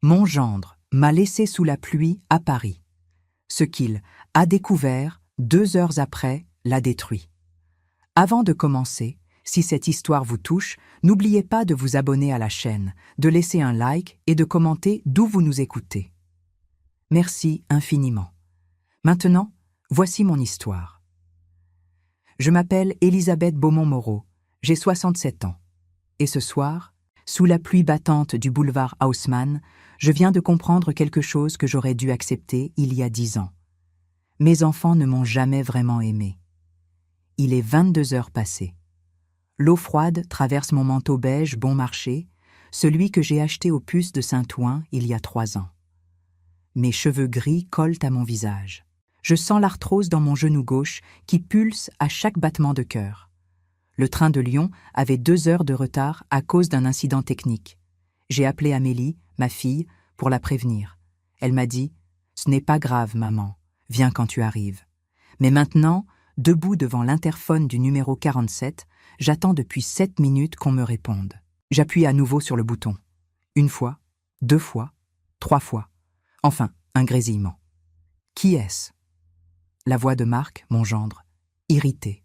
Mon gendre m'a laissé sous la pluie à Paris. Ce qu'il a découvert 2 heures après l'a détruit. Avant de commencer, si cette histoire vous touche, n'oubliez pas de vous abonner à la chaîne, de laisser un like et de commenter d'où vous nous écoutez. Merci infiniment. Maintenant, voici mon histoire. Je m'appelle Elisabeth Beaumont-Moreau, j'ai 67 ans. Et ce soir, sous la pluie battante du boulevard Haussmann, je viens de comprendre quelque chose que j'aurais dû accepter il y a 10 ans. Mes enfants ne m'ont jamais vraiment aimé. Il est 22 heures passées. L'eau froide traverse mon manteau beige bon marché, celui que j'ai acheté aux Puces de Saint-Ouen il y a 3 ans. Mes cheveux gris collent à mon visage. Je sens l'arthrose dans mon genou gauche qui pulse à chaque battement de cœur. Le train de Lyon avait 2 heures de retard à cause d'un incident technique. J'ai appelé Amélie, ma fille, pour la prévenir. Elle m'a dit « Ce n'est pas grave, maman, viens quand tu arrives. » Mais maintenant, debout devant l'interphone du numéro 47, j'attends depuis 7 minutes qu'on me réponde. J'appuie à nouveau sur le bouton. 1 fois, 2 fois, 3 fois. Enfin, un grésillement. Qui est-ce? La voix de Marc, mon gendre, irrité,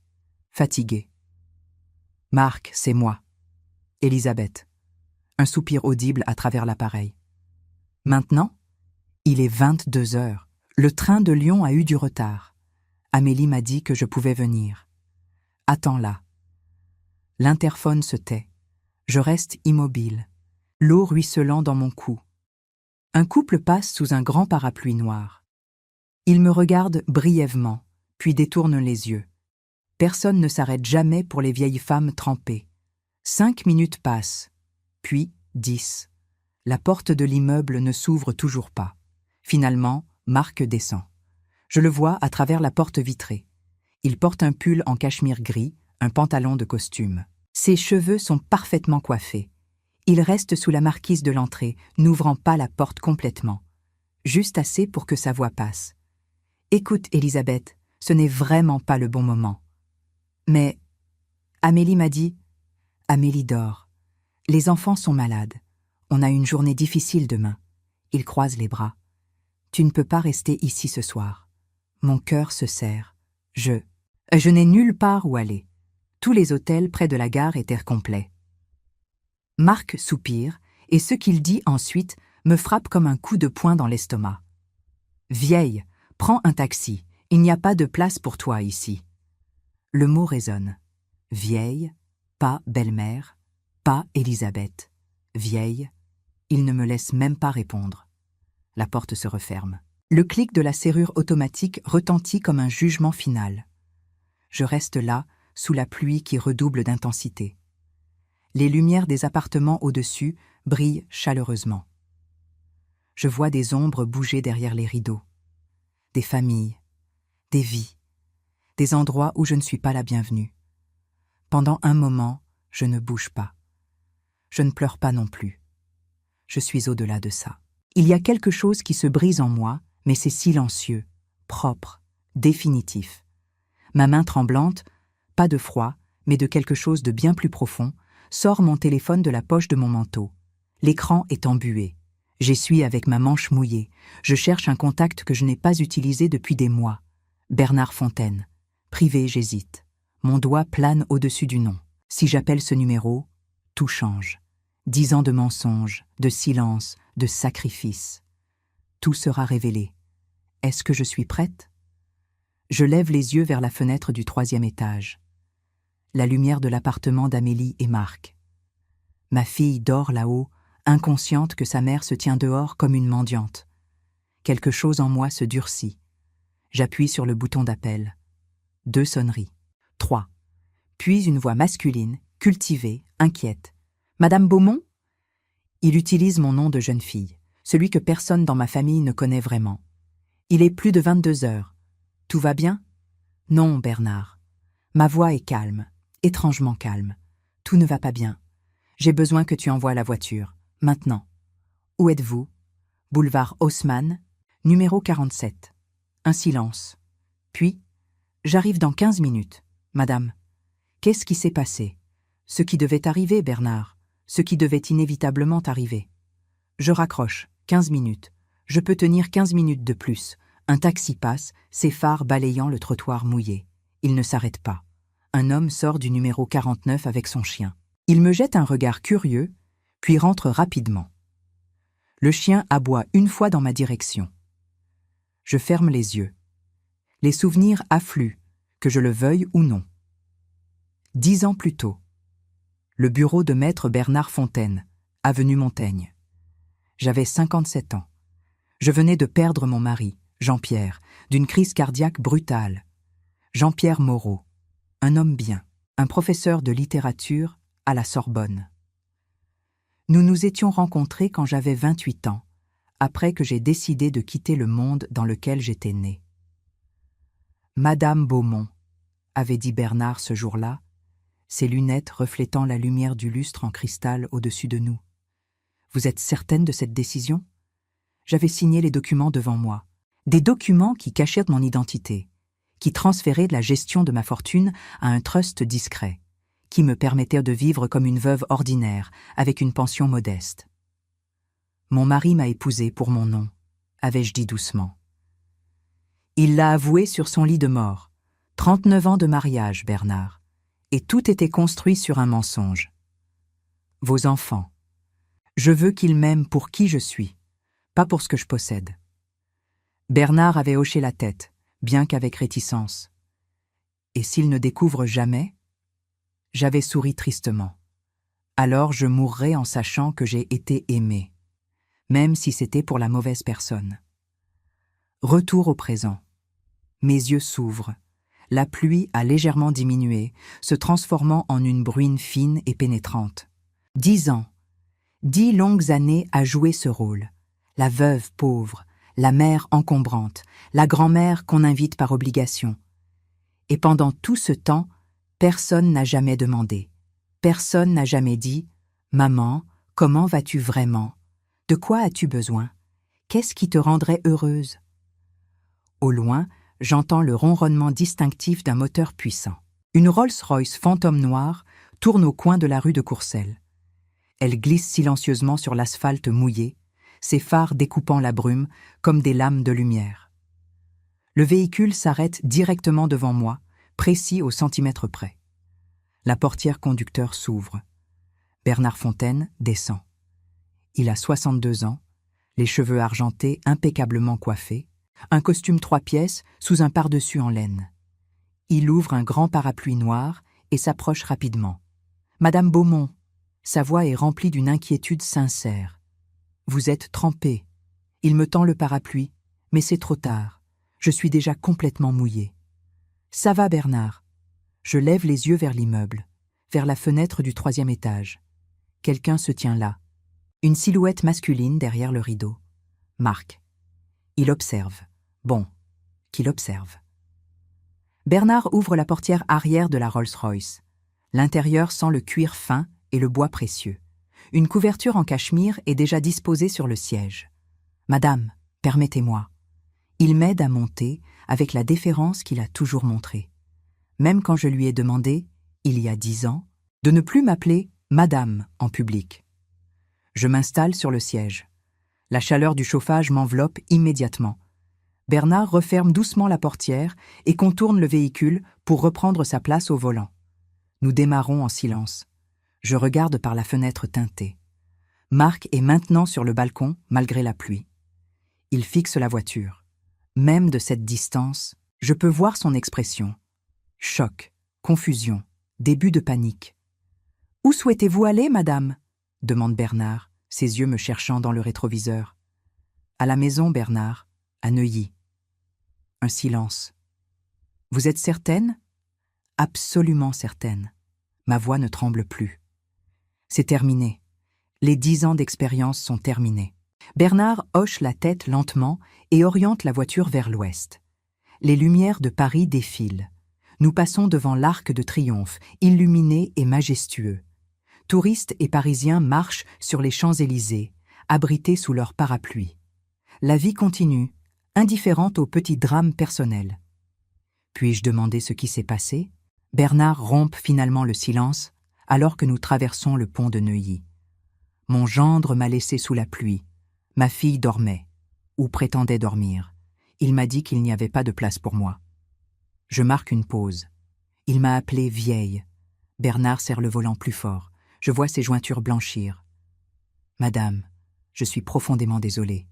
fatigué. Marc, c'est moi. Elisabeth. Un soupir audible à travers l'appareil. Maintenant, il est 22 heures. Le train de Lyon a eu du retard. Amélie m'a dit que je pouvais venir. Attends là. L'interphone se tait. Je reste immobile, l'eau ruisselant dans mon cou. Un couple passe sous un grand parapluie noir. Il me regarde brièvement, puis détourne les yeux. Personne ne s'arrête jamais pour les vieilles femmes trempées. 5 minutes passent, puis 10. La porte de l'immeuble ne s'ouvre toujours pas. Finalement, Marc descend. Je le vois à travers la porte vitrée. Il porte un pull en cachemire gris, un pantalon de costume. Ses cheveux sont parfaitement coiffés. Il reste sous la marquise de l'entrée, n'ouvrant pas la porte complètement. Juste assez pour que sa voix passe. « Écoute, Elisabeth, ce n'est vraiment pas le bon moment. » Mais Amélie m'a dit « Amélie dort. Les enfants sont malades. On a une journée difficile demain. » Il croise les bras. « Tu ne peux pas rester ici ce soir. » Mon cœur se serre. Je n'ai nulle part où aller. Tous les hôtels près de la gare étaient complets. Marc soupire, et ce qu'il dit ensuite me frappe comme un coup de poing dans l'estomac. « Vieille, prends un taxi. Il n'y a pas de place pour toi ici. » Le mot résonne. Vieille, pas belle-mère, pas Elisabeth. Vieille, il ne me laisse même pas répondre. La porte se referme. Le clic de la serrure automatique retentit comme un jugement final. Je reste là, sous la pluie qui redouble d'intensité. Les lumières des appartements au-dessus brillent chaleureusement. Je vois des ombres bouger derrière les rideaux. Des familles, des vies, des endroits où je ne suis pas la bienvenue. Pendant un moment, je ne bouge pas. Je ne pleure pas non plus. Je suis au-delà de ça. Il y a quelque chose qui se brise en moi, mais c'est silencieux, propre, définitif. Ma main tremblante, pas de froid, mais de quelque chose de bien plus profond, sort mon téléphone de la poche de mon manteau. L'écran est embué. J'essuie avec ma manche mouillée. Je cherche un contact que je n'ai pas utilisé depuis des mois. Bernard Fontaine. Privé, j'hésite. Mon doigt plane au-dessus du nom. Si j'appelle ce numéro, tout change. 10 ans de mensonges, de silence, de sacrifice. Tout sera révélé. Est-ce que je suis prête? Je lève les yeux vers la fenêtre du 3e étage. La lumière de l'appartement d'Amélie et Marc. Ma fille dort là-haut, inconsciente que sa mère se tient dehors comme une mendiante. Quelque chose en moi se durcit. J'appuie sur le bouton d'appel. 2 sonneries. 3. Puis une voix masculine, cultivée, inquiète. « Madame Beaumont ?» Il utilise mon nom de jeune fille, celui que personne dans ma famille ne connaît vraiment. Il est plus de 22 heures. Tout va bien? Non, Bernard. Ma voix est calme, étrangement calme. Tout ne va pas bien. J'ai besoin que tu envoies la voiture, maintenant. Où êtes-vous? Boulevard Haussmann, numéro 47. Un silence. Puis, j'arrive dans 15 minutes. Madame, qu'est-ce qui s'est passé? Ce qui devait arriver, Bernard. Ce qui devait inévitablement arriver. Je raccroche. 15 minutes. Je peux tenir 15 minutes de plus. Un taxi passe, ses phares balayant le trottoir mouillé. Il ne s'arrête pas. Un homme sort du numéro 49 avec son chien. Il me jette un regard curieux, puis rentre rapidement. Le chien aboie une fois dans ma direction. Je ferme les yeux. Les souvenirs affluent, que je le veuille ou non. 10 ans plus tôt. Le bureau de maître Bernard Fontaine, avenue Montaigne. J'avais 57 ans. Je venais de perdre mon mari, Jean-Pierre, d'une crise cardiaque brutale. Jean-Pierre Moreau, un homme bien, un professeur de littérature à la Sorbonne. Nous nous étions rencontrés quand j'avais 28 ans, après que j'ai décidé de quitter le monde dans lequel j'étais né. Madame Beaumont, avait dit Bernard ce jour-là, ses lunettes reflétant la lumière du lustre en cristal au-dessus de nous. Vous êtes certaine de cette décision ? J'avais signé les documents devant moi. Des documents qui cachaient mon identité, qui transféraient la gestion de ma fortune à un trust discret, qui me permettait de vivre comme une veuve ordinaire, avec une pension modeste. Mon mari m'a épousée pour mon nom, avais-je dit doucement. Il l'a avoué sur son lit de mort. 39 ans de mariage, Bernard, et tout était construit sur un mensonge. Vos enfants. Je veux qu'ils m'aiment pour qui je suis, pas pour ce que je possède. Bernard avait hoché la tête, bien qu'avec réticence. Et s'il ne découvre jamais ? J'avais souri tristement. Alors je mourrais en sachant que j'ai été aimé, même si c'était pour la mauvaise personne. Retour au présent. Mes yeux s'ouvrent. La pluie a légèrement diminué, se transformant en une bruine fine et pénétrante. 10 ans. 10 longues années à jouer ce rôle. La veuve pauvre, la mère encombrante, la grand-mère qu'on invite par obligation. Et pendant tout ce temps, personne n'a jamais demandé. Personne n'a jamais dit « Maman, comment vas-tu vraiment ? De quoi as-tu besoin ? Qu'est-ce qui te rendrait heureuse ?» Au loin, j'entends le ronronnement distinctif d'un moteur puissant. Une Rolls-Royce fantôme noire tourne au coin de la rue de Courcelles. Elle glisse silencieusement sur l'asphalte mouillé, ses phares découpant la brume comme des lames de lumière. Le véhicule s'arrête directement devant moi, précis au centimètre près. La portière conducteur s'ouvre. Bernard Fontaine descend. Il a 62 ans, les cheveux argentés impeccablement coiffés, un costume 3 pièces sous un pardessus en laine. Il ouvre un grand parapluie noir et s'approche rapidement. « Madame Beaumont !» Sa voix est remplie d'une inquiétude sincère. « Vous êtes trempée. » Il me tend le parapluie, mais c'est trop tard. Je suis déjà complètement mouillé. « Ça va, Bernard ?» Je lève les yeux vers l'immeuble, vers la fenêtre du 3e étage. Quelqu'un se tient là. Une silhouette masculine derrière le rideau. Marc. Il observe. Bon, qu'il observe. Bernard ouvre la portière arrière de la Rolls-Royce. L'intérieur sent le cuir fin et le bois précieux. Une couverture en cachemire est déjà disposée sur le siège. « Madame, permettez-moi. » Il m'aide à monter avec la déférence qu'il a toujours montrée. Même quand je lui ai demandé, il y a 10 ans, de ne plus m'appeler « Madame » en public. Je m'installe sur le siège. La chaleur du chauffage m'enveloppe immédiatement. Bernard referme doucement la portière et contourne le véhicule pour reprendre sa place au volant. Nous démarrons en silence. Je regarde par la fenêtre teintée. Marc est maintenant sur le balcon, malgré la pluie. Il fixe la voiture. Même de cette distance, je peux voir son expression. Choc, confusion, début de panique. « Où souhaitez-vous aller, madame ?» demande Bernard, ses yeux me cherchant dans le rétroviseur. « À la maison, Bernard, à Neuilly. » Un silence. « Vous êtes certaine ?» ?»« Absolument certaine. » Ma voix ne tremble plus. C'est terminé. Les 10 ans d'expérience sont terminés. Bernard hoche la tête lentement et oriente la voiture vers l'ouest. Les lumières de Paris défilent. Nous passons devant l'Arc de Triomphe, illuminé et majestueux. Touristes et Parisiens marchent sur les Champs-Élysées, abrités sous leurs parapluies. La vie continue, indifférente aux petits drames personnels. Puis-je demander ce qui s'est passé ? Bernard rompt finalement le silence, alors que nous traversons le pont de Neuilly. Mon gendre m'a laissé sous la pluie. Ma fille dormait, ou prétendait dormir. Il m'a dit qu'il n'y avait pas de place pour moi. Je marque une pause. Il m'a appelée vieille. Bernard serre le volant plus fort. Je vois ses jointures blanchir. Madame, je suis profondément désolé.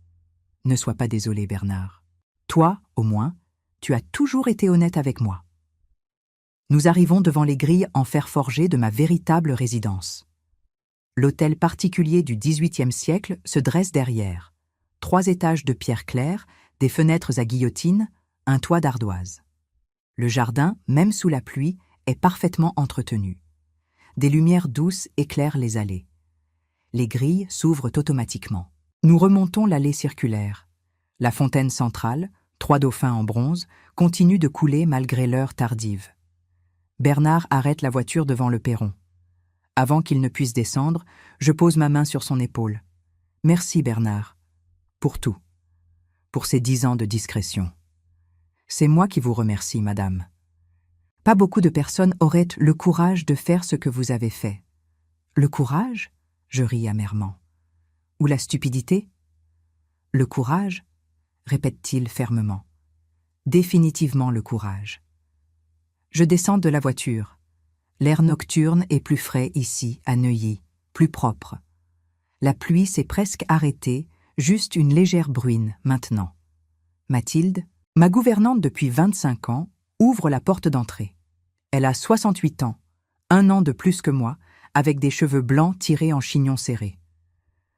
Ne sois pas désolé, Bernard. Toi, au moins, tu as toujours été honnête avec moi. Nous arrivons devant les grilles en fer forgé de ma véritable résidence. L'hôtel particulier du XVIIIe siècle se dresse derrière. 3 étages de pierre claire, des fenêtres à guillotine, un toit d'ardoise. Le jardin, même sous la pluie, est parfaitement entretenu. Des lumières douces éclairent les allées. Les grilles s'ouvrent automatiquement. Nous remontons l'allée circulaire. La fontaine centrale, 3 dauphins en bronze, continue de couler malgré l'heure tardive. Bernard arrête la voiture devant le perron. Avant qu'il ne puisse descendre, je pose ma main sur son épaule. Merci, Bernard, pour tout, pour ces 10 ans de discrétion. C'est moi qui vous remercie, madame. Pas beaucoup de personnes auraient le courage de faire ce que vous avez fait. Le courage ? Je ris amèrement. Ou la stupidité ? Le courage ? Répète-t-il fermement. Définitivement le courage. Je descends de la voiture. L'air nocturne est plus frais ici, à Neuilly, plus propre. La pluie s'est presque arrêtée, juste une légère bruine maintenant. Mathilde, ma gouvernante depuis 25 ans, ouvre la porte d'entrée. Elle a 68 ans, 1 an de plus que moi, avec des cheveux blancs tirés en chignon serré.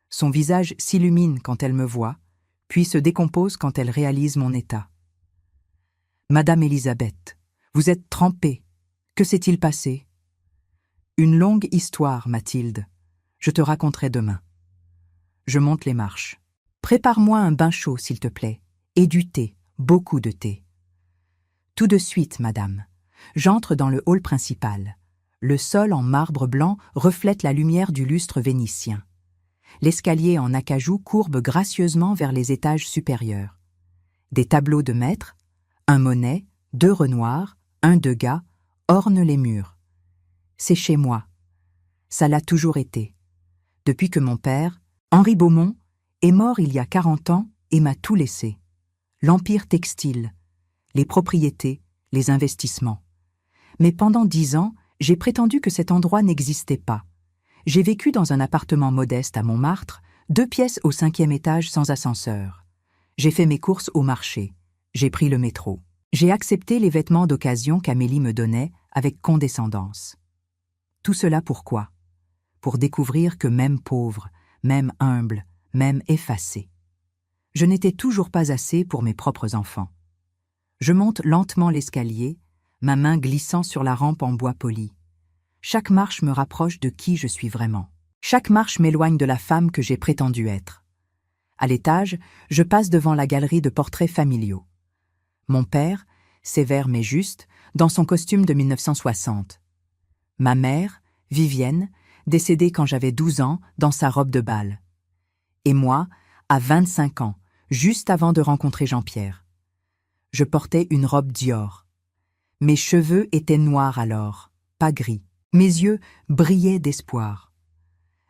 Son visage s'illumine quand elle me voit, puis se décompose quand elle réalise mon état. « Madame Élisabeth, vous êtes trempée. Que s'est-il passé ?» « Une longue histoire, Mathilde. Je te raconterai demain. » Je monte les marches. « Prépare-moi un bain chaud, s'il te plaît, et du thé, beaucoup de thé. » « Tout de suite, madame. » J'entre dans le hall principal. Le sol en marbre blanc reflète la lumière du lustre vénitien. L'escalier en acajou courbe gracieusement vers les étages supérieurs. Des tableaux de maîtres, un Monet, 2 Renoir, un Degas, ornent les murs. C'est chez moi. Ça l'a toujours été. Depuis que mon père, Henri Beaumont, est mort il y a 40 ans et m'a tout laissé. L'empire textile, les propriétés, les investissements. Mais pendant 10 ans, j'ai prétendu que cet endroit n'existait pas. J'ai vécu dans un appartement modeste à Montmartre, 2 pièces au 5e étage sans ascenseur. J'ai fait mes courses au marché. J'ai pris le métro. J'ai accepté les vêtements d'occasion qu'Amélie me donnait avec condescendance. Tout cela pourquoi ? Pour découvrir que même pauvre, même humble, même effacé, je n'étais toujours pas assez pour mes propres enfants. Je monte lentement l'escalier, ma main glissant sur la rampe en bois poli. Chaque marche me rapproche de qui je suis vraiment. Chaque marche m'éloigne de la femme que j'ai prétendu être. À l'étage, je passe devant la galerie de portraits familiaux. Mon père, sévère mais juste, dans son costume de 1960. Ma mère, Vivienne, décédée quand j'avais 12 ans, dans sa robe de bal. Et moi, à 25 ans, juste avant de rencontrer Jean-Pierre. Je portais une robe Dior. Mes cheveux étaient noirs alors, pas gris. Mes yeux brillaient d'espoir.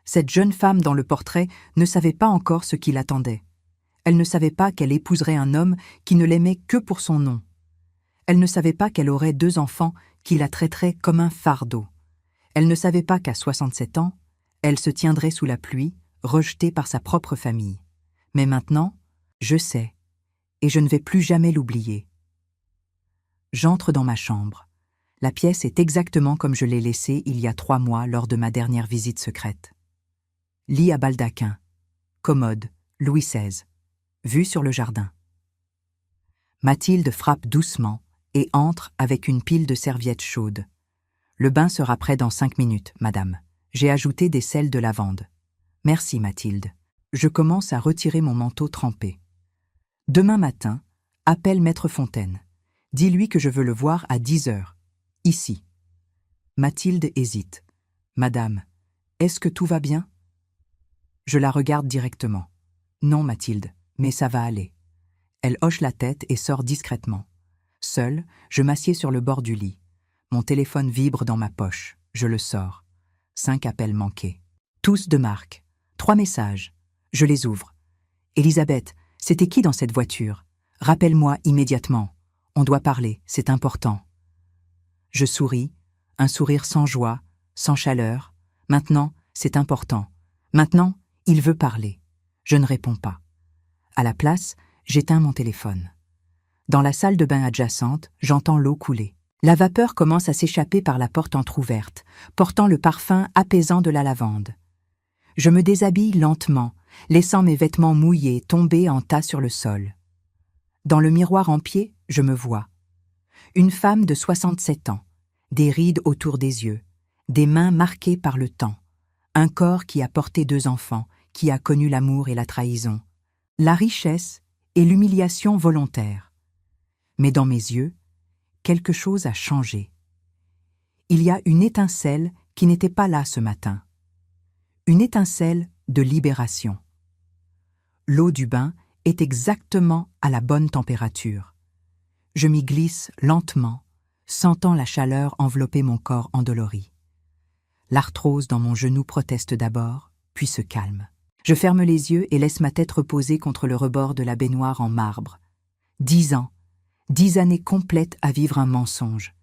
Cette jeune femme dans le portrait ne savait pas encore ce qui l'attendait. Elle ne savait pas qu'elle épouserait un homme qui ne l'aimait que pour son nom. Elle ne savait pas qu'elle aurait 2 enfants qui la traiteraient comme un fardeau. Elle ne savait pas qu'à 67 ans, elle se tiendrait sous la pluie, rejetée par sa propre famille. Mais maintenant, je sais, et je ne vais plus jamais l'oublier. J'entre dans ma chambre. La pièce est exactement comme je l'ai laissée il y a 3 mois lors de ma dernière visite secrète. Lit à baldaquin, commode, Louis XVI, vue sur le jardin. Mathilde frappe doucement et entre avec une pile de serviettes chaudes. Le bain sera prêt dans 5 minutes, madame. J'ai ajouté des sels de lavande. Merci, Mathilde. Je commence à retirer mon manteau trempé. Demain matin, appelle Maître Fontaine. Dis-lui que je veux le voir à 10 heures. Ici. Mathilde hésite. Madame, est-ce que tout va bien ? Je la regarde directement. Non, Mathilde, mais ça va aller. Elle hoche la tête et sort discrètement. Seule, je m'assieds sur le bord du lit. Mon téléphone vibre dans ma poche. Je le sors. 5 appels manqués. Tous de Marc. 3 messages. Je les ouvre. Elisabeth, c'était qui dans cette voiture? Rappelle-moi immédiatement. On doit parler, c'est important. Je souris, un sourire sans joie, sans chaleur. Maintenant, c'est important. Maintenant, il veut parler. Je ne réponds pas. À la place, j'éteins mon téléphone. Dans la salle de bain adjacente, j'entends l'eau couler. La vapeur commence à s'échapper par la porte entr'ouverte, portant le parfum apaisant de la lavande. Je me déshabille lentement, laissant mes vêtements mouillés tomber en tas sur le sol. Dans le miroir en pied, je me vois. Une femme de 67 ans, des rides autour des yeux, des mains marquées par le temps, un corps qui a porté 2 enfants, qui a connu l'amour et la trahison, la richesse et l'humiliation volontaire. Mais dans mes yeux, quelque chose a changé. Il y a une étincelle qui n'était pas là ce matin. Une étincelle de libération. L'eau du bain est exactement à la bonne température. Je m'y glisse lentement, sentant la chaleur envelopper mon corps endolori. L'arthrose dans mon genou proteste d'abord, puis se calme. Je ferme les yeux et laisse ma tête reposer contre le rebord de la baignoire en marbre. 10 ans, 10 années complètes à vivre un mensonge.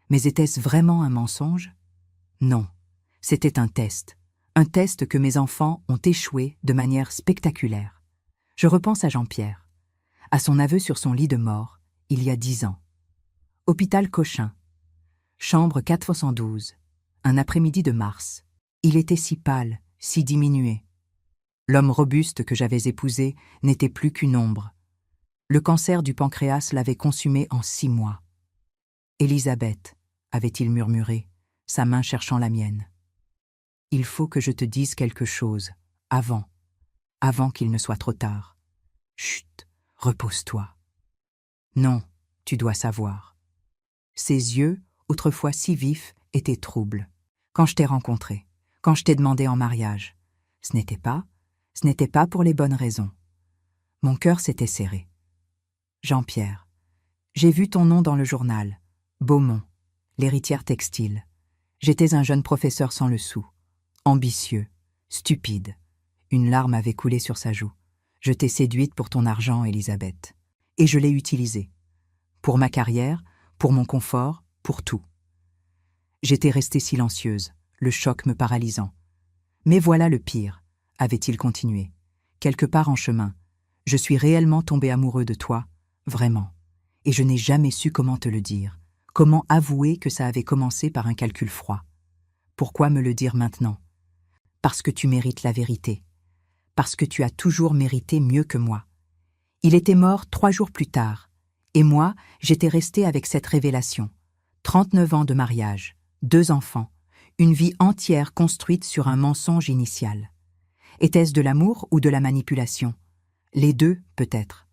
Mais était-ce vraiment un mensonge? Non, c'était un test que mes enfants ont échoué de manière spectaculaire. Je repense à Jean-Pierre, à son aveu sur son lit de mort, il y a 10 ans. Hôpital Cochin, chambre 412, un après-midi de mars. Il était si pâle, si diminué. L'homme robuste que j'avais épousé n'était plus qu'une ombre. Le cancer du pancréas l'avait consumé en 6 mois. Elisabeth, avait-il murmuré, sa main cherchant la mienne. Il faut que je te dise quelque chose, avant qu'il ne soit trop tard. Chut, repose-toi. Non, tu dois savoir. Ses yeux, autrefois si vifs, étaient troubles. Quand je t'ai rencontré, quand je t'ai demandé en mariage, ce n'était pas pour les bonnes raisons. Mon cœur s'était serré. Jean-Pierre, j'ai vu ton nom dans le journal. Beaumont, l'héritière textile. J'étais un jeune professeur sans le sou. Ambitieux, stupide. Une larme avait coulé sur sa joue. Je t'ai séduite pour ton argent, Elisabeth. Et je l'ai utilisé. Pour ma carrière, pour mon confort, pour tout. J'étais restée silencieuse, le choc me paralysant. Mais voilà le pire, avait-il continué. Quelque part en chemin, je suis réellement tombé amoureux de toi, vraiment. Et je n'ai jamais su comment te le dire, comment avouer que ça avait commencé par un calcul froid. Pourquoi me le dire maintenant? Parce que tu mérites la vérité. Parce que tu as toujours mérité mieux que moi. Il était mort 3 jours plus tard, et moi, j'étais restée avec cette révélation. 39 ans de mariage, 2 enfants, une vie entière construite sur un mensonge initial. Était-ce de l'amour ou de la manipulation? Les deux, peut-être.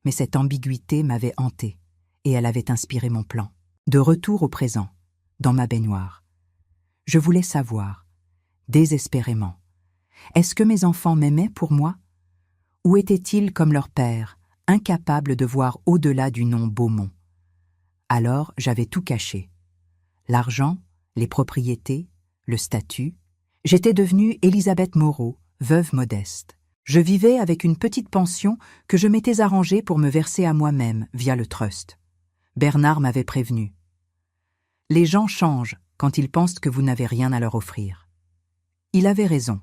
Mais cette ambiguïté m'avait hantée, et elle avait inspiré mon plan. De retour au présent, dans ma baignoire. Je voulais savoir, désespérément, est-ce que mes enfants m'aimaient pour moi? Ou étaient-ils comme leur père, incapables de voir au-delà du nom Beaumont? Alors j'avais tout caché. L'argent, les propriétés, le statut. J'étais devenue Elisabeth Moreau, veuve modeste. Je vivais avec une petite pension que je m'étais arrangée pour me verser à moi-même via le trust. Bernard m'avait prévenu. Les gens changent quand ils pensent que vous n'avez rien à leur offrir. Il avait raison.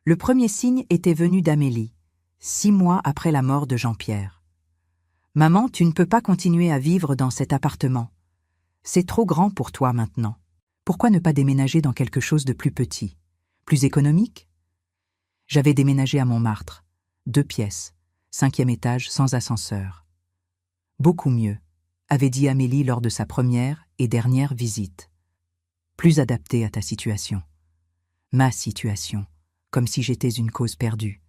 Le premier signe était venu d'Amélie, 6 mois après la mort de Jean-Pierre. « Maman, tu ne peux pas continuer à vivre dans cet appartement. C'est trop grand pour toi maintenant. Pourquoi ne pas déménager dans quelque chose de plus petit, plus économique ?» J'avais déménagé à Montmartre, 2 pièces, 5e étage sans ascenseur. « Beaucoup mieux », avait dit Amélie lors de sa première et dernière visite. « Plus adapté à ta situation. » Ma situation, comme si j'étais une cause perdue.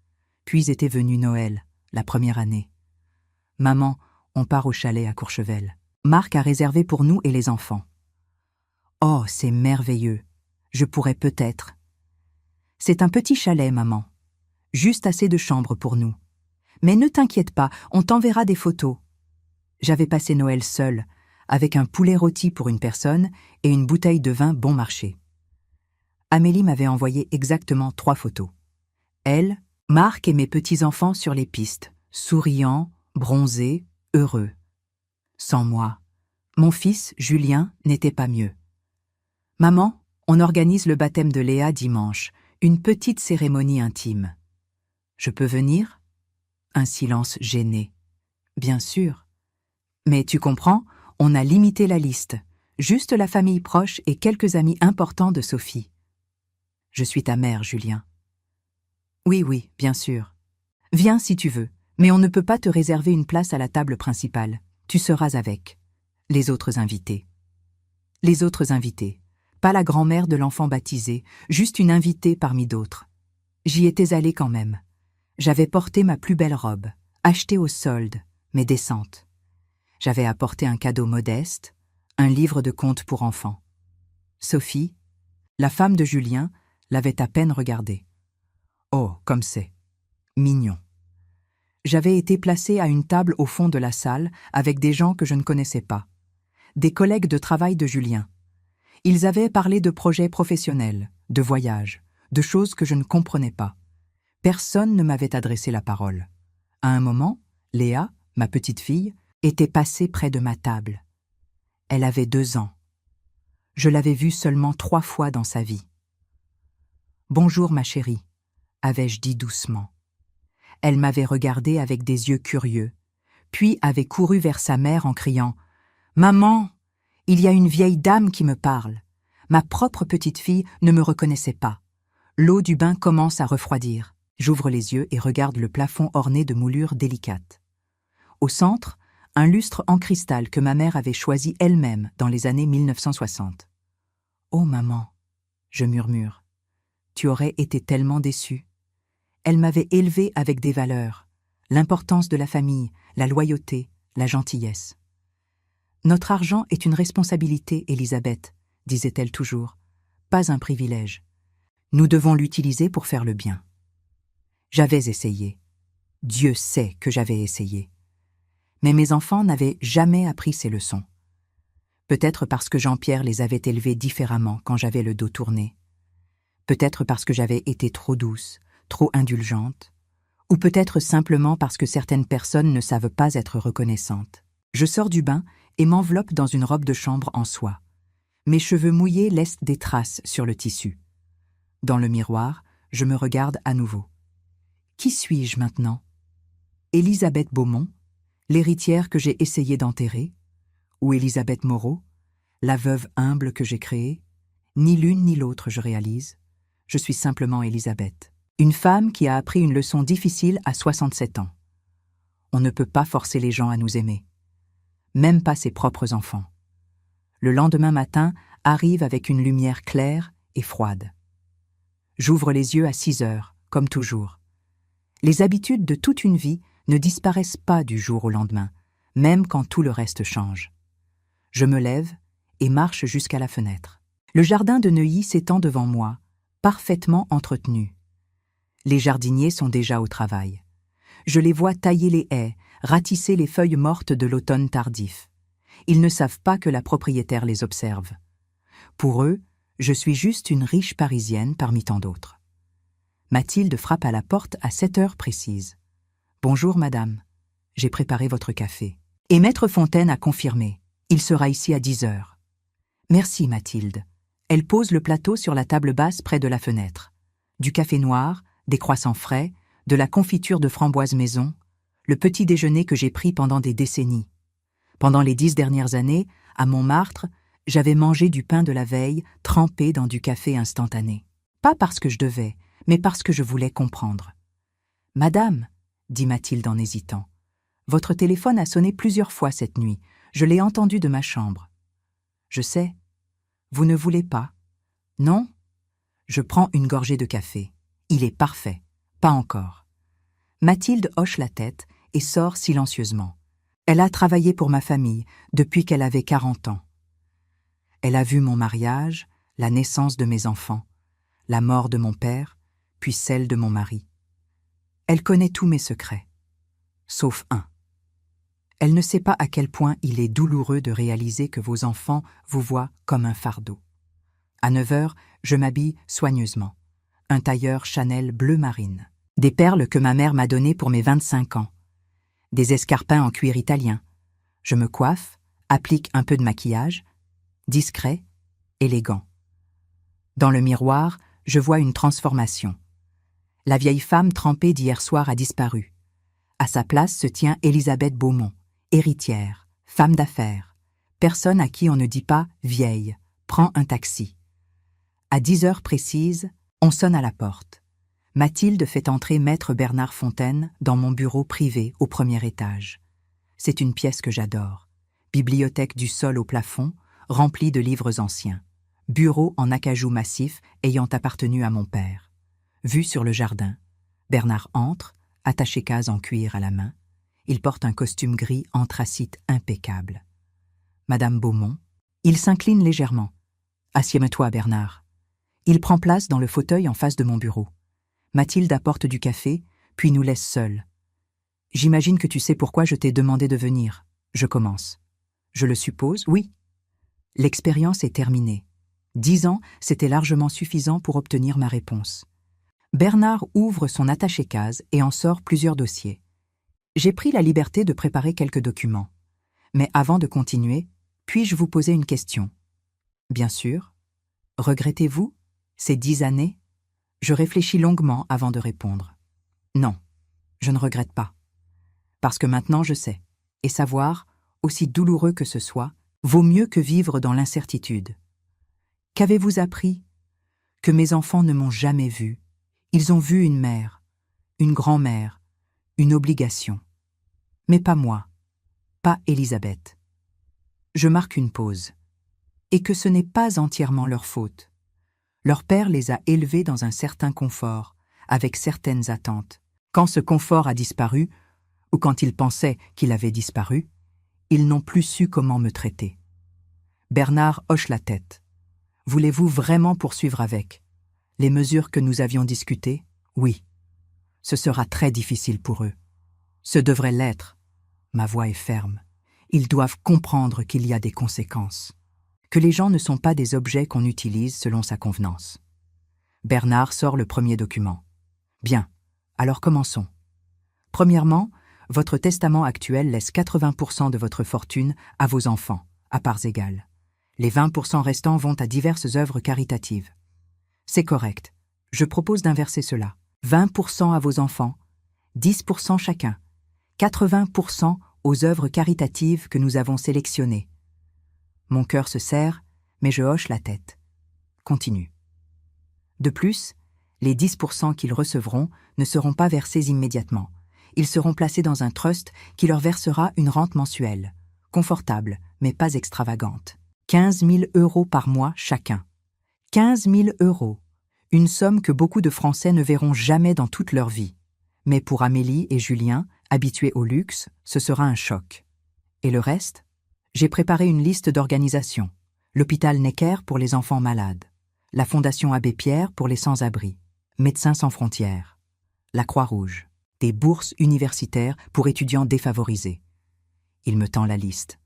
Puis était venu Noël, la première année. « Maman, on part au chalet à Courchevel. Marc a réservé pour nous et les enfants. »« Oh, c'est merveilleux. Je pourrais peut-être. »« C'est un petit chalet, maman. Juste assez de chambres pour nous. Mais ne t'inquiète pas, on t'enverra des photos. » J'avais passé Noël seule, avec un poulet rôti pour une personne et une bouteille de vin bon marché. Amélie m'avait envoyé exactement 3 photos. Elle, Marc et mes petits-enfants sur les pistes, souriants, bronzés, heureux. Sans moi, mon fils, Julien, n'était pas mieux. Maman, on organise le baptême de Léa dimanche, une petite cérémonie intime. Je peux venir ? Un silence gêné. Bien sûr. Mais tu comprends, on a limité la liste. Juste la famille proche et quelques amis importants de Sophie. Je suis ta mère, Julien. Oui, bien sûr. Viens si tu veux, mais on ne peut pas te réserver une place à la table principale. Tu seras avec les autres invités. Les autres invités. Pas la grand-mère de l'enfant baptisé, juste une invitée parmi d'autres. J'y étais allée quand même. J'avais porté ma plus belle robe, achetée au solde, mais décente. J'avais apporté un cadeau modeste, un livre de contes pour enfants. Sophie, la femme de Julien, l'avait à peine regardé. Oh, comme c'est mignon. J'avais été placée à une table au fond de la salle avec des gens que je ne connaissais pas. Des collègues de travail de Julien. Ils avaient parlé de projets professionnels, de voyages, de choses que je ne comprenais pas. Personne ne m'avait adressé la parole. À un moment, Léa, ma petite fille, était passée près de ma table. Elle avait 2 ans. Je l'avais vue seulement 3 fois dans sa vie. « Bonjour, ma chérie », avais-je dit doucement. Elle m'avait regardé avec des yeux curieux, puis avait couru vers sa mère en criant « Maman, il y a une vieille dame qui me parle. » Ma propre petite fille ne me reconnaissait pas. L'eau du bain commence à refroidir. J'ouvre les yeux et regarde le plafond orné de moulures délicates. Au centre, un lustre en cristal que ma mère avait choisi elle-même dans les années 1960. « Oh maman !» je murmure. « Tu aurais été tellement déçue. » Elle m'avait élevée avec des valeurs, l'importance de la famille, la loyauté, la gentillesse. « Notre argent est une responsabilité, Elisabeth, » disait-elle toujours, « pas un privilège. Nous devons l'utiliser pour faire le bien. » J'avais essayé. Dieu sait que j'avais essayé. Mais mes enfants n'avaient jamais appris ces leçons. Peut-être parce que Jean-Pierre les avait élevés différemment quand j'avais le dos tourné. Peut-être parce que j'avais été trop douce, trop indulgente, ou peut-être simplement parce que certaines personnes ne savent pas être reconnaissantes. Je sors du bain et m'enveloppe dans une robe de chambre en soie. Mes cheveux mouillés laissent des traces sur le tissu. Dans le miroir, je me regarde à nouveau. Qui suis-je maintenant ? Élisabeth Beaumont, l'héritière que j'ai essayé d'enterrer ? Ou Élisabeth Moreau, la veuve humble que j'ai créée ? Ni l'une ni l'autre, je réalise. Je suis simplement Élisabeth. Une femme qui a appris une leçon difficile à 67 ans. On ne peut pas forcer les gens à nous aimer. Même pas ses propres enfants. Le lendemain matin arrive avec une lumière claire et froide. J'ouvre les yeux à 6 heures, comme toujours. Les habitudes de toute une vie ne disparaissent pas du jour au lendemain, même quand tout le reste change. Je me lève et marche jusqu'à la fenêtre. Le jardin de Neuilly s'étend devant moi, parfaitement entretenu. Les jardiniers sont déjà au travail. Je les vois tailler les haies, ratisser les feuilles mortes de l'automne tardif. Ils ne savent pas que la propriétaire les observe. Pour eux, je suis juste une riche Parisienne parmi tant d'autres. Mathilde frappe à la porte à 7 heures précises. « Bonjour, madame. J'ai préparé votre café. » Et Maître Fontaine a confirmé. Il sera ici à 10 heures. Merci, Mathilde. Elle pose le plateau sur la table basse près de la fenêtre. Du café noir, des croissants frais, de la confiture de framboise maison, le petit déjeuner que j'ai pris pendant des décennies. Pendant les 10 dernières années, à Montmartre, j'avais mangé du pain de la veille trempé dans du café instantané. Pas parce que je devais, mais parce que je voulais comprendre. « Madame, » dit Mathilde en hésitant, « votre téléphone a sonné plusieurs fois cette nuit. Je l'ai entendu de ma chambre. »« Je sais. Vous ne voulez pas ? » ?»« Non ? » Je prends une gorgée de café. Il est parfait. Pas encore. Mathilde hoche la tête et sort silencieusement. Elle a travaillé pour ma famille depuis qu'elle avait 40 ans. Elle a vu mon mariage, la naissance de mes enfants, la mort de mon père, puis celle de mon mari. Elle connaît tous mes secrets, sauf un. Elle ne sait pas à quel point il est douloureux de réaliser que vos enfants vous voient comme un fardeau. À 9 heures, je m'habille soigneusement. Un tailleur Chanel bleu marine. Des perles que ma mère m'a données pour mes 25 ans. Des escarpins en cuir italien. Je me coiffe, applique un peu de maquillage, discret, élégant. Dans le miroir, je vois une transformation. La vieille femme trempée d'hier soir a disparu. À sa place se tient Élisabeth Beaumont, héritière, femme d'affaires, personne à qui on ne dit pas « vieille », prend un taxi. À 10 heures précises, on sonne à la porte. Mathilde fait entrer maître Bernard Fontaine dans mon bureau privé au premier étage. C'est une pièce que j'adore. Bibliothèque du sol au plafond, remplie de livres anciens. Bureau en acajou massif ayant appartenu à mon père. Vue sur le jardin. Bernard entre, attaché-case en cuir à la main. Il porte un costume gris anthracite impeccable. Madame Beaumont, il s'incline légèrement. Assieds-toi, Bernard. Il prend place dans le fauteuil en face de mon bureau. Mathilde apporte du café, puis nous laisse seuls. J'imagine que tu sais pourquoi je t'ai demandé de venir. Je commence. Je le suppose, oui. L'expérience est terminée. 10 ans, c'était largement suffisant pour obtenir ma réponse. Bernard ouvre son attaché-case et en sort plusieurs dossiers. J'ai pris la liberté de préparer quelques documents. Mais avant de continuer, puis-je vous poser une question? Bien sûr. Regrettez-vous ces 10 années? Je réfléchis longuement avant de répondre. Non, je ne regrette pas. Parce que maintenant je sais. Et savoir, aussi douloureux que ce soit, vaut mieux que vivre dans l'incertitude. Qu'avez-vous appris? Que mes enfants ne m'ont jamais vu. Ils ont vu une mère, une grand-mère, une obligation. Mais pas moi, pas Élisabeth. Je marque une pause. Et que ce n'est pas entièrement leur faute. Leur père les a élevés dans un certain confort, avec certaines attentes. Quand ce confort a disparu, ou quand ils pensaient qu'il avait disparu, ils n'ont plus su comment me traiter. Bernard hoche la tête. Voulez-vous vraiment poursuivre avec les mesures que nous avions discutées? Oui. Ce sera très difficile pour eux. Ce devrait l'être. Ma voix est ferme. Ils doivent comprendre qu'il y a des conséquences. Que les gens ne sont pas des objets qu'on utilise selon sa convenance. Bernard sort le premier document. Bien, alors commençons. Premièrement, votre testament actuel laisse 80% de votre fortune à vos enfants, à parts égales. Les 20% restants vont à diverses œuvres caritatives. C'est correct. Je propose d'inverser cela. 20% à vos enfants, 10% chacun, 80% aux œuvres caritatives que nous avons sélectionnées. Mon cœur se serre, mais je hoche la tête. Continue. De plus, les 10% qu'ils recevront ne seront pas versés immédiatement. Ils seront placés dans un trust qui leur versera une rente mensuelle, confortable, mais pas extravagante. 15 000 € par mois chacun. 15 000 €, une somme que beaucoup de Français ne verront jamais dans toute leur vie. Mais pour Amélie et Julien, habitués au luxe, ce sera un choc. Et le reste? J'ai préparé une liste d'organisations. L'hôpital Necker pour les enfants malades, la Fondation Abbé Pierre pour les sans-abri, Médecins sans frontières, la Croix-Rouge, des bourses universitaires pour étudiants défavorisés. Il me tend la liste.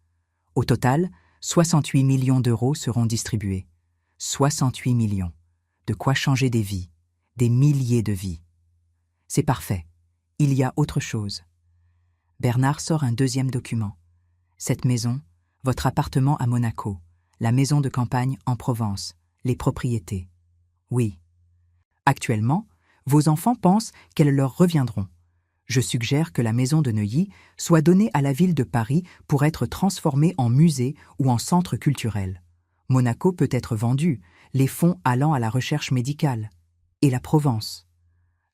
Au total, 68 millions d'euros seront distribués. 68 millions. De quoi changer des vies, des milliers de vies. C'est parfait. Il y a autre chose. Bernard sort un deuxième document. Cette maison, votre appartement à Monaco, la maison de campagne en Provence, les propriétés. Oui. Actuellement, vos enfants pensent qu'elles leur reviendront. Je suggère que la maison de Neuilly soit donnée à la ville de Paris pour être transformée en musée ou en centre culturel. Monaco peut être vendu, les fonds allant à la recherche médicale. Et la Provence?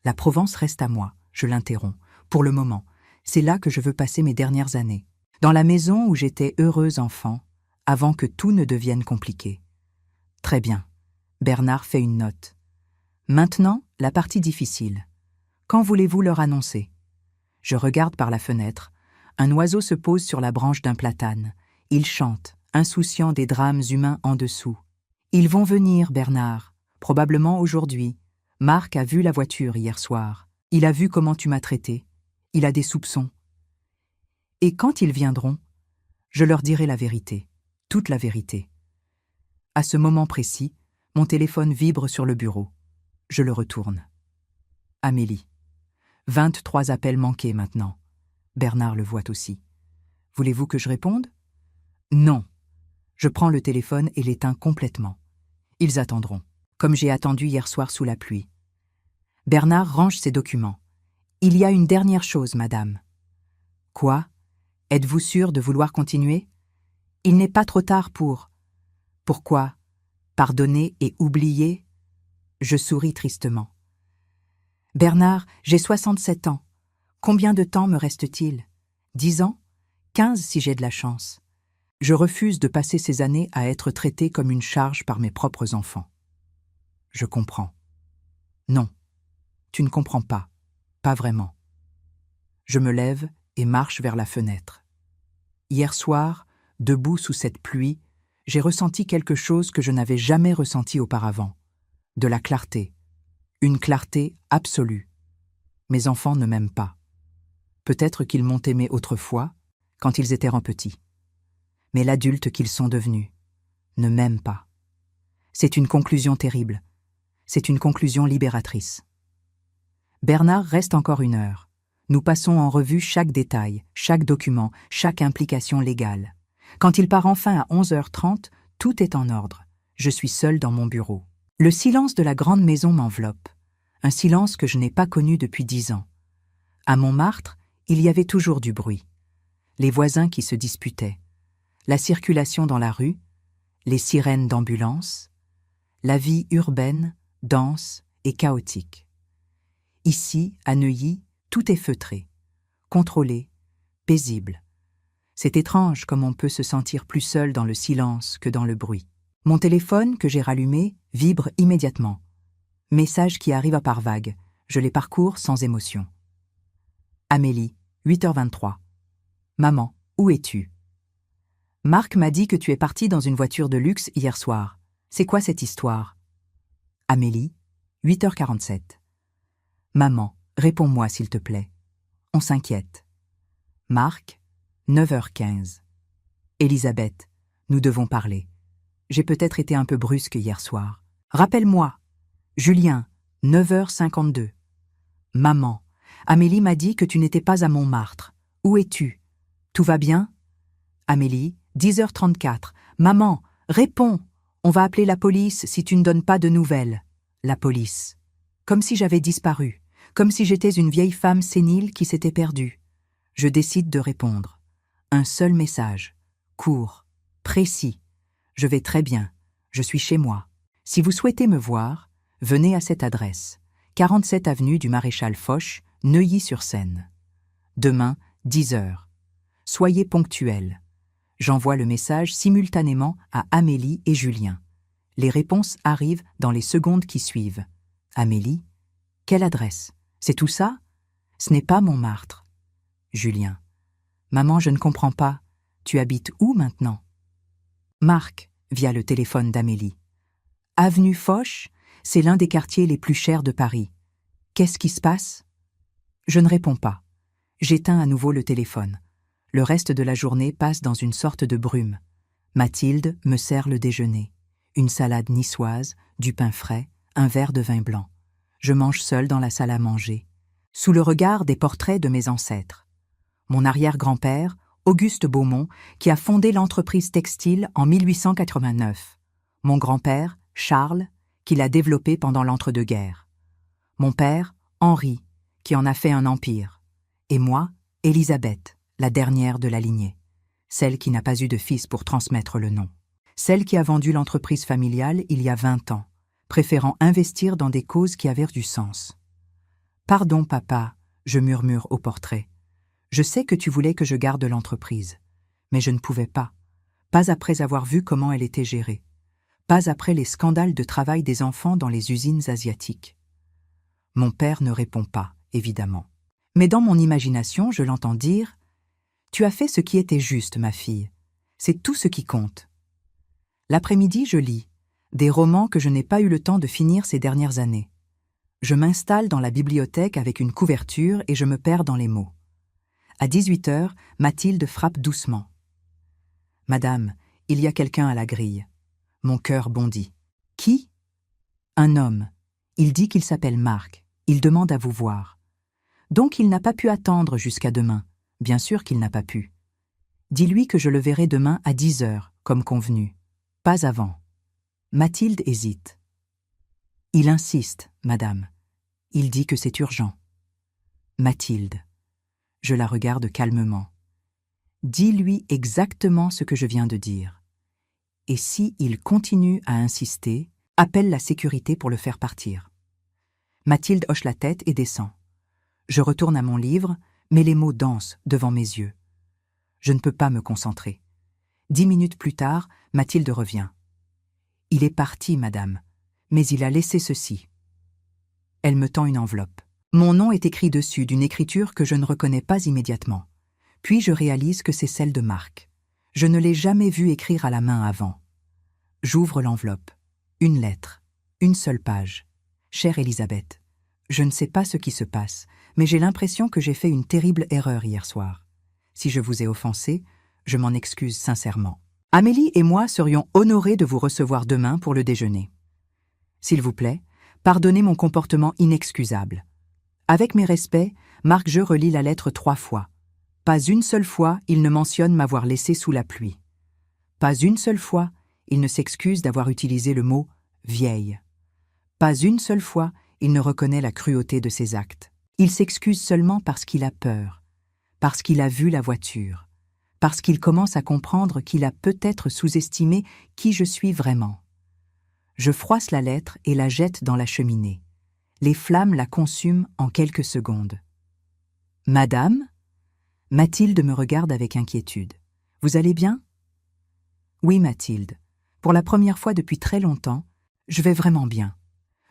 La Provence reste à moi, je l'interromps. Pour le moment, c'est là que je veux passer mes dernières années. Dans la maison où j'étais heureuse enfant, avant que tout ne devienne compliqué. Très bien. Bernard fait une note. Maintenant, la partie difficile. Quand voulez-vous leur annoncer? Je regarde par la fenêtre. Un oiseau se pose sur la branche d'un platane. Il chante, insouciant des drames humains en dessous. Ils vont venir, Bernard, probablement aujourd'hui. Marc a vu la voiture hier soir. Il a vu comment tu m'as traité. Il a des soupçons. Et quand ils viendront, je leur dirai la vérité, toute la vérité. À ce moment précis, mon téléphone vibre sur le bureau. Je le retourne. Amélie. 23 appels manqués maintenant. Bernard le voit aussi. Voulez-vous que je réponde? Non. Je prends le téléphone et l'éteins complètement. Ils attendront, comme j'ai attendu hier soir sous la pluie. Bernard range ses documents. Il y a une dernière chose, madame. Quoi? Êtes-vous sûre de vouloir continuer? Il n'est pas trop tard pour... Pourquoi? Pardonner et oublier? Je souris tristement. Bernard, j'ai 67 ans. Combien de temps me reste-t-il? 10 ans? 15 si j'ai de la chance. Je refuse de passer ces années à être traité comme une charge par mes propres enfants. Je comprends. Non, tu ne comprends pas. Pas vraiment. Je me lève et marche vers la fenêtre. Hier soir, debout sous cette pluie, j'ai ressenti quelque chose que je n'avais jamais ressenti auparavant. De la clarté. Une clarté absolue. Mes enfants ne m'aiment pas. Peut-être qu'ils m'ont aimé autrefois, quand ils étaient petits. Mais l'adulte qu'ils sont devenus ne m'aiment pas. C'est une conclusion terrible. C'est une conclusion libératrice. Bernard reste encore 1 heure. Nous passons en revue chaque détail, chaque document, chaque implication légale. Quand il part enfin à 11h30, tout est en ordre. Je suis seule dans mon bureau. Le silence de la grande maison m'enveloppe. Un silence que je n'ai pas connu depuis 10 ans. À Montmartre, il y avait toujours du bruit. Les voisins qui se disputaient. La circulation dans la rue, les sirènes d'ambulance, la vie urbaine, dense et chaotique. Ici, à Neuilly, tout est feutré, contrôlé, paisible. C'est étrange comme on peut se sentir plus seul dans le silence que dans le bruit. Mon téléphone, que j'ai rallumé, vibre immédiatement. Messages qui arrivent par vagues, je les parcours sans émotion. Amélie, 8h23. Maman, où es-tu? Marc m'a dit que tu es partie dans une voiture de luxe hier soir. C'est quoi cette histoire? Amélie, 8h47. Maman, réponds-moi s'il te plaît. On s'inquiète. Marc, 9h15. Elisabeth, nous devons parler. J'ai peut-être été un peu brusque hier soir. Rappelle-moi. Julien, 9h52. Maman, Amélie m'a dit que tu n'étais pas à Montmartre. Où es-tu? Tout va bien? Amélie, 10h34. Maman, réponds. On va appeler la police si tu ne donnes pas de nouvelles. La police. Comme si j'avais disparu. Comme si j'étais une vieille femme sénile qui s'était perdue. Je décide de répondre. Un seul message. Court. Précis. Je vais très bien. Je suis chez moi. Si vous souhaitez me voir, venez à cette adresse. 47 avenue du Maréchal Foch, Neuilly-sur-Seine. Demain, 10h. Soyez ponctuels. J'envoie le message simultanément à Amélie et Julien. Les réponses arrivent dans les secondes qui suivent. Amélie, quelle adresse? C'est tout ça? Ce n'est pas Montmartre. Julien, maman, je ne comprends pas. Tu habites où maintenant? Marc, via le téléphone d'Amélie. Avenue Foch, c'est l'un des quartiers les plus chers de Paris. Qu'est-ce qui se passe? Je ne réponds pas. J'éteins à nouveau le téléphone. Le reste de la journée passe dans une sorte de brume. Mathilde me sert le déjeuner. Une salade niçoise, du pain frais, un verre de vin blanc. Je mange seule dans la salle à manger, sous le regard des portraits de mes ancêtres. Mon arrière-grand-père, Auguste Beaumont, qui a fondé l'entreprise textile en 1889. Mon grand-père, Charles, qui l'a développé pendant l'entre-deux-guerres. Mon père, Henri, qui en a fait un empire. Et moi, Élisabeth, la dernière de la lignée. Celle qui n'a pas eu de fils pour transmettre le nom. Celle qui a vendu l'entreprise familiale il y a 20 ans, préférant investir dans des causes qui avaient du sens. « Pardon, papa », je murmure au portrait. « Je sais que tu voulais que je garde l'entreprise, mais je ne pouvais pas. Pas après avoir vu comment elle était gérée. Pas après les scandales de travail des enfants dans les usines asiatiques. » Mon père ne répond pas, évidemment. Mais dans mon imagination, je l'entends dire « Tu as fait ce qui était juste, ma fille. C'est tout ce qui compte. » L'après-midi, je lis des romans que je n'ai pas eu le temps de finir ces dernières années. Je m'installe dans la bibliothèque avec une couverture et je me perds dans les mots. À 18h, Mathilde frappe doucement. « Madame, il y a quelqu'un à la grille. » Mon cœur bondit. « Qui ?»« Un homme. Il dit qu'il s'appelle Marc. Il demande à vous voir. » Donc il n'a pas pu attendre jusqu'à demain. Bien sûr qu'il n'a pas pu. Dis-lui que je le verrai demain à 10 heures, comme convenu. Pas avant. Mathilde hésite. Il insiste, madame. Il dit que c'est urgent. Mathilde. Je la regarde calmement. Dis-lui exactement ce que je viens de dire. Et si il continue à insister, appelle la sécurité pour le faire partir. Mathilde hoche la tête et descend. Je retourne à mon livre, mais les mots dansent devant mes yeux. Je ne peux pas me concentrer. 10 minutes plus tard, Mathilde revient. Il est parti, madame, mais il a laissé ceci. Elle me tend une enveloppe. Mon nom est écrit dessus d'une écriture que je ne reconnais pas immédiatement. Puis je réalise que c'est celle de Marc. Je ne l'ai jamais vu écrire à la main avant. J'ouvre l'enveloppe. Une lettre. Une seule page. Chère Elisabeth, je ne sais pas ce qui se passe, mais j'ai l'impression que j'ai fait une terrible erreur hier soir. Si je vous ai offensé, je m'en excuse sincèrement. Amélie et moi serions honorés de vous recevoir demain pour le déjeuner. S'il vous plaît, pardonnez mon comportement inexcusable. Avec mes respects, Marc, je relis la lettre 3 fois. Pas une seule fois, il ne mentionne m'avoir laissé sous la pluie. Pas une seule fois, il ne s'excuse d'avoir utilisé le mot « vieille ». Pas une seule fois, il ne reconnaît la cruauté de ses actes. Il s'excuse seulement parce qu'il a peur, parce qu'il a vu la voiture, parce qu'il commence à comprendre qu'il a peut-être sous-estimé qui je suis vraiment. Je froisse la lettre et la jette dans la cheminée. Les flammes la consument en quelques secondes. « Madame ?» Mathilde me regarde avec inquiétude. « Vous allez bien ?» ?»« Oui, Mathilde. Pour la première fois depuis très longtemps, je vais vraiment bien.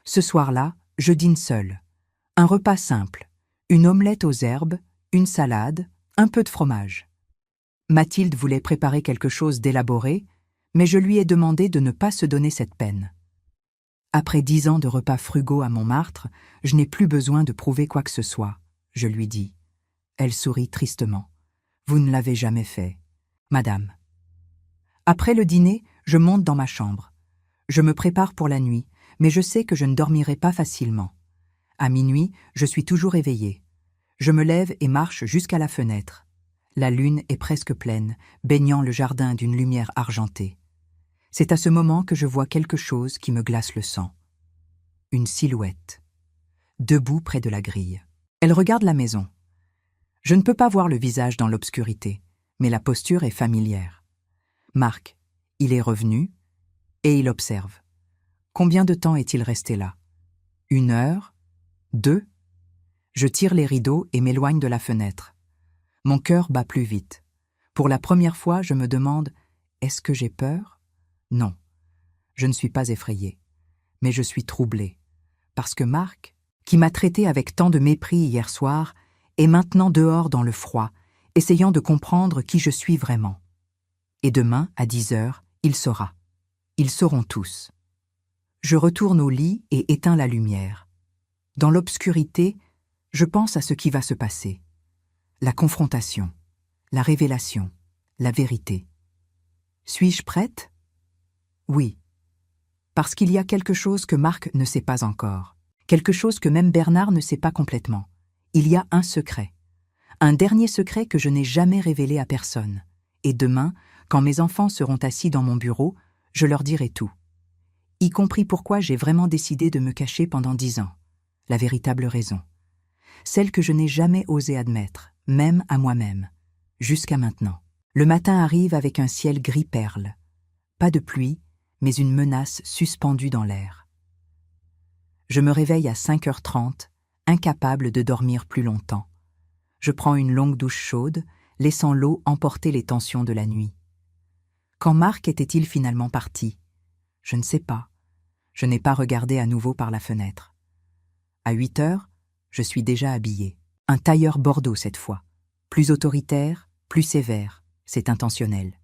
Ce soir-là, je dîne seule. Un repas simple, une omelette aux herbes, une salade, un peu de fromage. » Mathilde voulait préparer quelque chose d'élaboré, mais je lui ai demandé de ne pas se donner cette peine. Après 10 ans de repas frugaux à Montmartre, je n'ai plus besoin de prouver quoi que ce soit, je lui dis. Elle sourit tristement. Vous ne l'avez jamais fait, madame. Après le dîner, je monte dans ma chambre. Je me prépare pour la nuit, mais je sais que je ne dormirai pas facilement. À minuit, je suis toujours éveillée. Je me lève et marche jusqu'à la fenêtre. La lune est presque pleine, baignant le jardin d'une lumière argentée. C'est à ce moment que je vois quelque chose qui me glace le sang. Une silhouette, debout près de la grille. Elle regarde la maison. Je ne peux pas voir le visage dans l'obscurité, mais la posture est familière. Marc, il est revenu et il observe. Combien de temps est-il resté là? 1 heure? 2? Je tire les rideaux et m'éloigne de la fenêtre. Mon cœur bat plus vite. Pour la première fois, je me demande, est-ce que j'ai peur? Non, je ne suis pas effrayée, mais je suis troublée, parce que Marc, qui m'a traité avec tant de mépris hier soir, est maintenant dehors dans le froid, essayant de comprendre qui je suis vraiment. Et demain, à 10 heures, il saura. Ils sauront tous. Je retourne au lit et éteins la lumière. Dans l'obscurité, je pense à ce qui va se passer. La confrontation, la révélation, la vérité. Suis-je prête? Oui. Parce qu'il y a quelque chose que Marc ne sait pas encore. Quelque chose que même Bernard ne sait pas complètement. Il y a un secret. Un dernier secret que je n'ai jamais révélé à personne. Et demain, quand mes enfants seront assis dans mon bureau, je leur dirai tout. Y compris pourquoi j'ai vraiment décidé de me cacher pendant 10 ans. La véritable raison. Celle que je n'ai jamais osé admettre, même à moi-même. Jusqu'à maintenant. Le matin arrive avec un ciel gris perle. Pas de pluie, mais une menace suspendue dans l'air. Je me réveille à 5h30, incapable de dormir plus longtemps. Je prends une longue douche chaude, laissant l'eau emporter les tensions de la nuit. Quand Marc était-il finalement parti? Je ne sais pas. Je n'ai pas regardé à nouveau par la fenêtre. À 8 heures, je suis déjà habillée. Un tailleur bordeaux cette fois. Plus autoritaire, plus sévère. C'est intentionnel.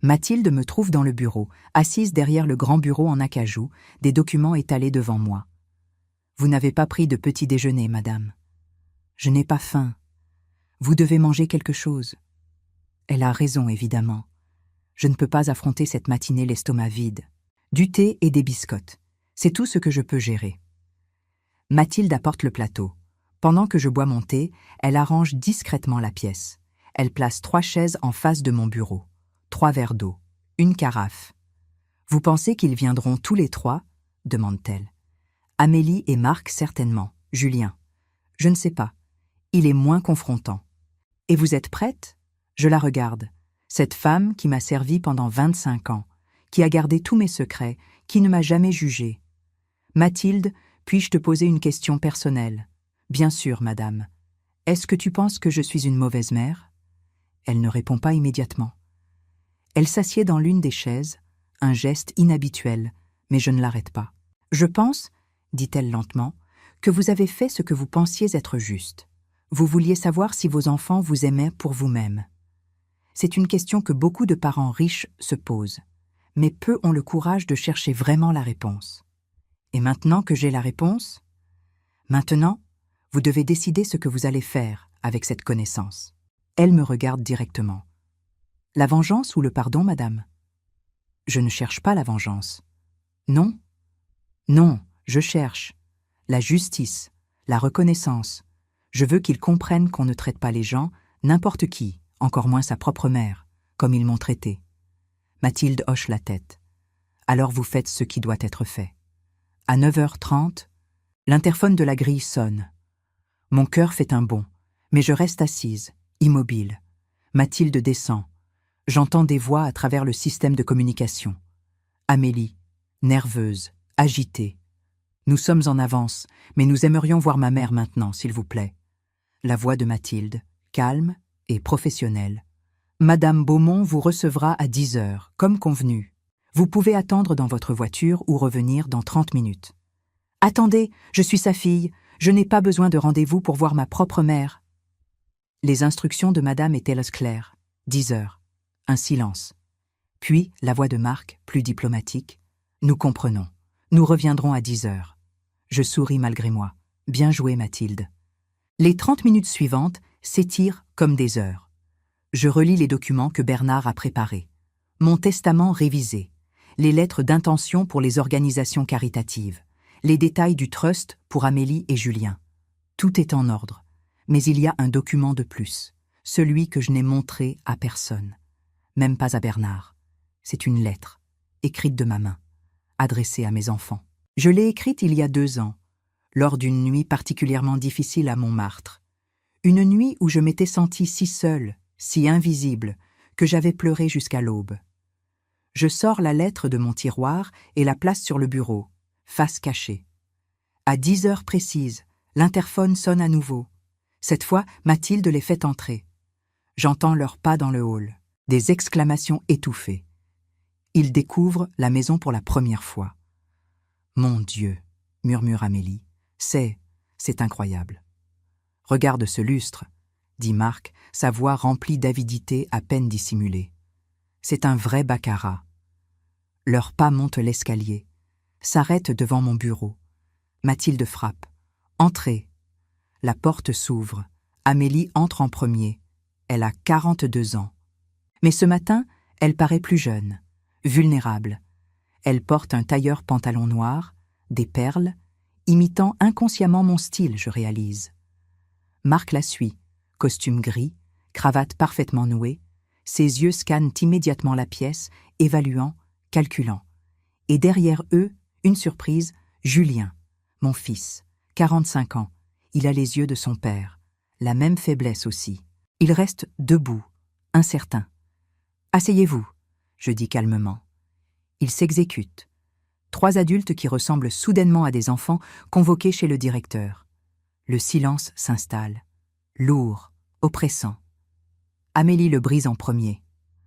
Mathilde me trouve dans le bureau, assise derrière le grand bureau en acajou, des documents étalés devant moi. « Vous n'avez pas pris de petit déjeuner, madame. »« Je n'ai pas faim. Vous devez manger quelque chose. » Elle a raison, évidemment. Je ne peux pas affronter cette matinée l'estomac vide. Du thé et des biscottes. C'est tout ce que je peux gérer. Mathilde apporte le plateau. Pendant que je bois mon thé, elle arrange discrètement la pièce. Elle place 3 chaises en face de mon bureau. 3 verres d'eau. Une carafe. « Vous pensez qu'ils viendront tous les 3 ?» demande-t-elle. « Amélie et Marc certainement. Julien. Je ne sais pas. Il est moins confrontant. »« Et vous êtes prête ?» Je la regarde. Cette femme qui m'a servi pendant 25 ans, qui a gardé tous mes secrets, qui ne m'a jamais jugée. « Mathilde, puis-je te poser une question personnelle ?»« Bien sûr, madame. Est-ce que tu penses que je suis une mauvaise mère ?» Elle ne répond pas immédiatement. Elle s'assied dans l'une des chaises, un geste inhabituel, mais je ne l'arrête pas. « Je pense, dit-elle lentement, que vous avez fait ce que vous pensiez être juste. Vous vouliez savoir si vos enfants vous aimaient pour vous-même. C'est une question que beaucoup de parents riches se posent, mais peu ont le courage de chercher vraiment la réponse. Et maintenant que j'ai la réponse, maintenant, vous devez décider ce que vous allez faire avec cette connaissance. » Elle me regarde directement. « La vengeance ou le pardon, madame ? » Je ne cherche pas la vengeance. Non ? Non, je cherche la justice, la reconnaissance. Je veux qu'ils comprennent qu'on ne traite pas les gens, n'importe qui, encore moins sa propre mère, comme ils m'ont traité. Mathilde hoche la tête. Alors vous faites ce qui doit être fait. À 9h30, l'interphone de la grille sonne. Mon cœur fait un bond, mais je reste assise, immobile. Mathilde descend. J'entends des voix à travers le système de communication. Amélie, nerveuse, agitée. Nous sommes en avance, mais nous aimerions voir ma mère maintenant, s'il vous plaît. La voix de Mathilde, calme et professionnelle. Madame Beaumont vous recevra à 10h, comme convenu. Vous pouvez attendre dans votre voiture ou revenir dans 30 minutes. Attendez, je suis sa fille, je n'ai pas besoin de rendez-vous pour voir ma propre mère. Les instructions de madame étaient claires. 10h. Un silence. Puis la voix de Marc, plus diplomatique. Nous comprenons. Nous reviendrons à 10h. Je souris malgré moi. Bien joué, Mathilde. Les 30 minutes suivantes s'étirent comme des heures. Je relis les documents que Bernard a préparés. Mon testament révisé. Les lettres d'intention pour les organisations caritatives. Les détails du trust pour Amélie et Julien. Tout est en ordre. Mais il y a un document de plus. Celui que je n'ai montré à personne. Même pas à Bernard. C'est une lettre, écrite de ma main, adressée à mes enfants. Je l'ai écrite il y a 2 ans, lors d'une nuit particulièrement difficile à Montmartre. Une nuit où je m'étais sentie si seule, si invisible, que j'avais pleuré jusqu'à l'aube. Je sors la lettre de mon tiroir et la place sur le bureau, face cachée. À 10h précises, l'interphone sonne à nouveau. Cette fois, Mathilde les fait entrer. J'entends leurs pas dans le hall, des exclamations étouffées. Ils découvrent la maison pour la première fois. « Mon Dieu !» murmure Amélie. « C'est incroyable. »« Regarde ce lustre !» dit Marc, sa voix remplie d'avidité à peine dissimulée. « C'est un vrai baccarat. » Leurs pas montent l'escalier, s'arrêtent devant mon bureau. Mathilde frappe. « Entrez !» La porte s'ouvre. Amélie entre en premier. Elle a 42 ans. Mais ce matin, elle paraît plus jeune, vulnérable. Elle porte un tailleur pantalon noir, des perles, imitant inconsciemment mon style, je réalise. Marc la suit, costume gris, cravate parfaitement nouée. Ses yeux scannent immédiatement la pièce, évaluant, calculant. Et derrière eux, une surprise, Julien, mon fils, 45 ans. Il a les yeux de son père, la même faiblesse aussi. Il reste debout, incertain. « Asseyez-vous », je dis calmement. Il s'exécute. 3 adultes qui ressemblent soudainement à des enfants convoqués chez le directeur. Le silence s'installe, lourd, oppressant. Amélie le brise en premier.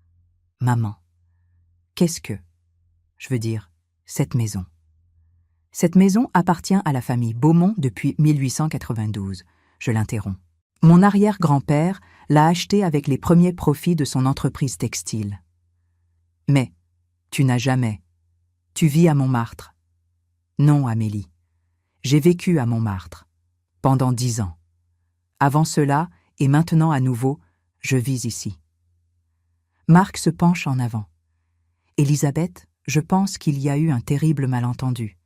« Maman, qu'est-ce que... je veux dire, cette maison ?» Cette maison appartient à la famille Beaumont depuis 1892. Je l'interromps. Mon arrière-grand-père l'a achetée avec les premiers profits de son entreprise textile. Mais tu n'as jamais. Tu vis à Montmartre. Non, Amélie. J'ai vécu à Montmartre. Pendant 10 ans. Avant cela, et maintenant à nouveau, je vis ici. Marc se penche en avant. Élisabeth, je pense qu'il y a eu un terrible malentendu.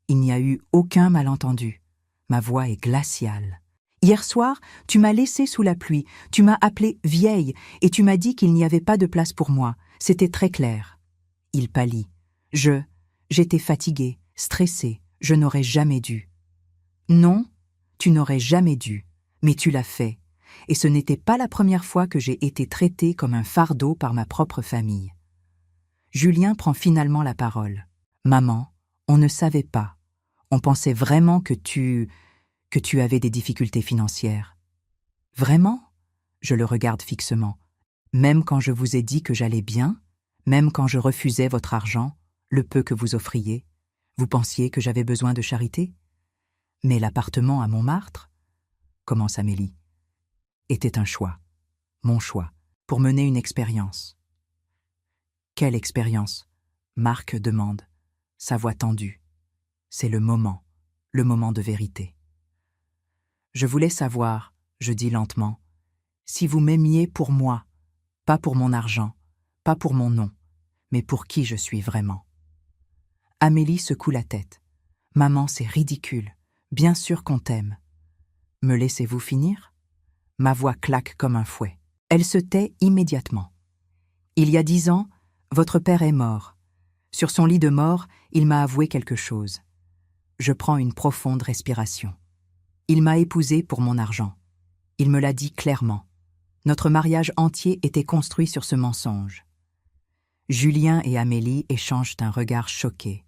Il n'y a eu aucun malentendu. Ma voix est glaciale. Hier soir, tu m'as laissée sous la pluie, tu m'as appelée vieille et tu m'as dit qu'il n'y avait pas de place pour moi. C'était très clair. Il pâlit. J'étais fatiguée, stressée, je n'aurais jamais dû. Non, tu n'aurais jamais dû, mais tu l'as fait. Et ce n'était pas la première fois que j'ai été traitée comme un fardeau par ma propre famille. Julien prend finalement la parole. Maman, on ne savait pas. On pensait vraiment que tu avais des difficultés financières. Vraiment? Je le regarde fixement. Même quand je vous ai dit que j'allais bien, même quand je refusais votre argent, le peu que vous offriez, vous pensiez que j'avais besoin de charité? Mais l'appartement à Montmartre, commence Amélie, était un choix, mon choix, pour mener une expérience. Quelle expérience? Marc demande, sa voix tendue. C'est le moment de vérité. Je voulais savoir, je dis lentement, si vous m'aimiez pour moi, pas pour mon argent, pas pour mon nom, mais pour qui je suis vraiment. Amélie secoue la tête. Maman, c'est ridicule. Bien sûr qu'on t'aime. Me laissez-vous finir? Ma voix claque comme un fouet. Elle se tait immédiatement. Il y a 10 ans, votre père est mort. Sur son lit de mort, il m'a avoué quelque chose. Je prends une profonde respiration. Il m'a épousée pour mon argent. Il me l'a dit clairement. Notre mariage entier était construit sur ce mensonge. Julien et Amélie échangent un regard choqué.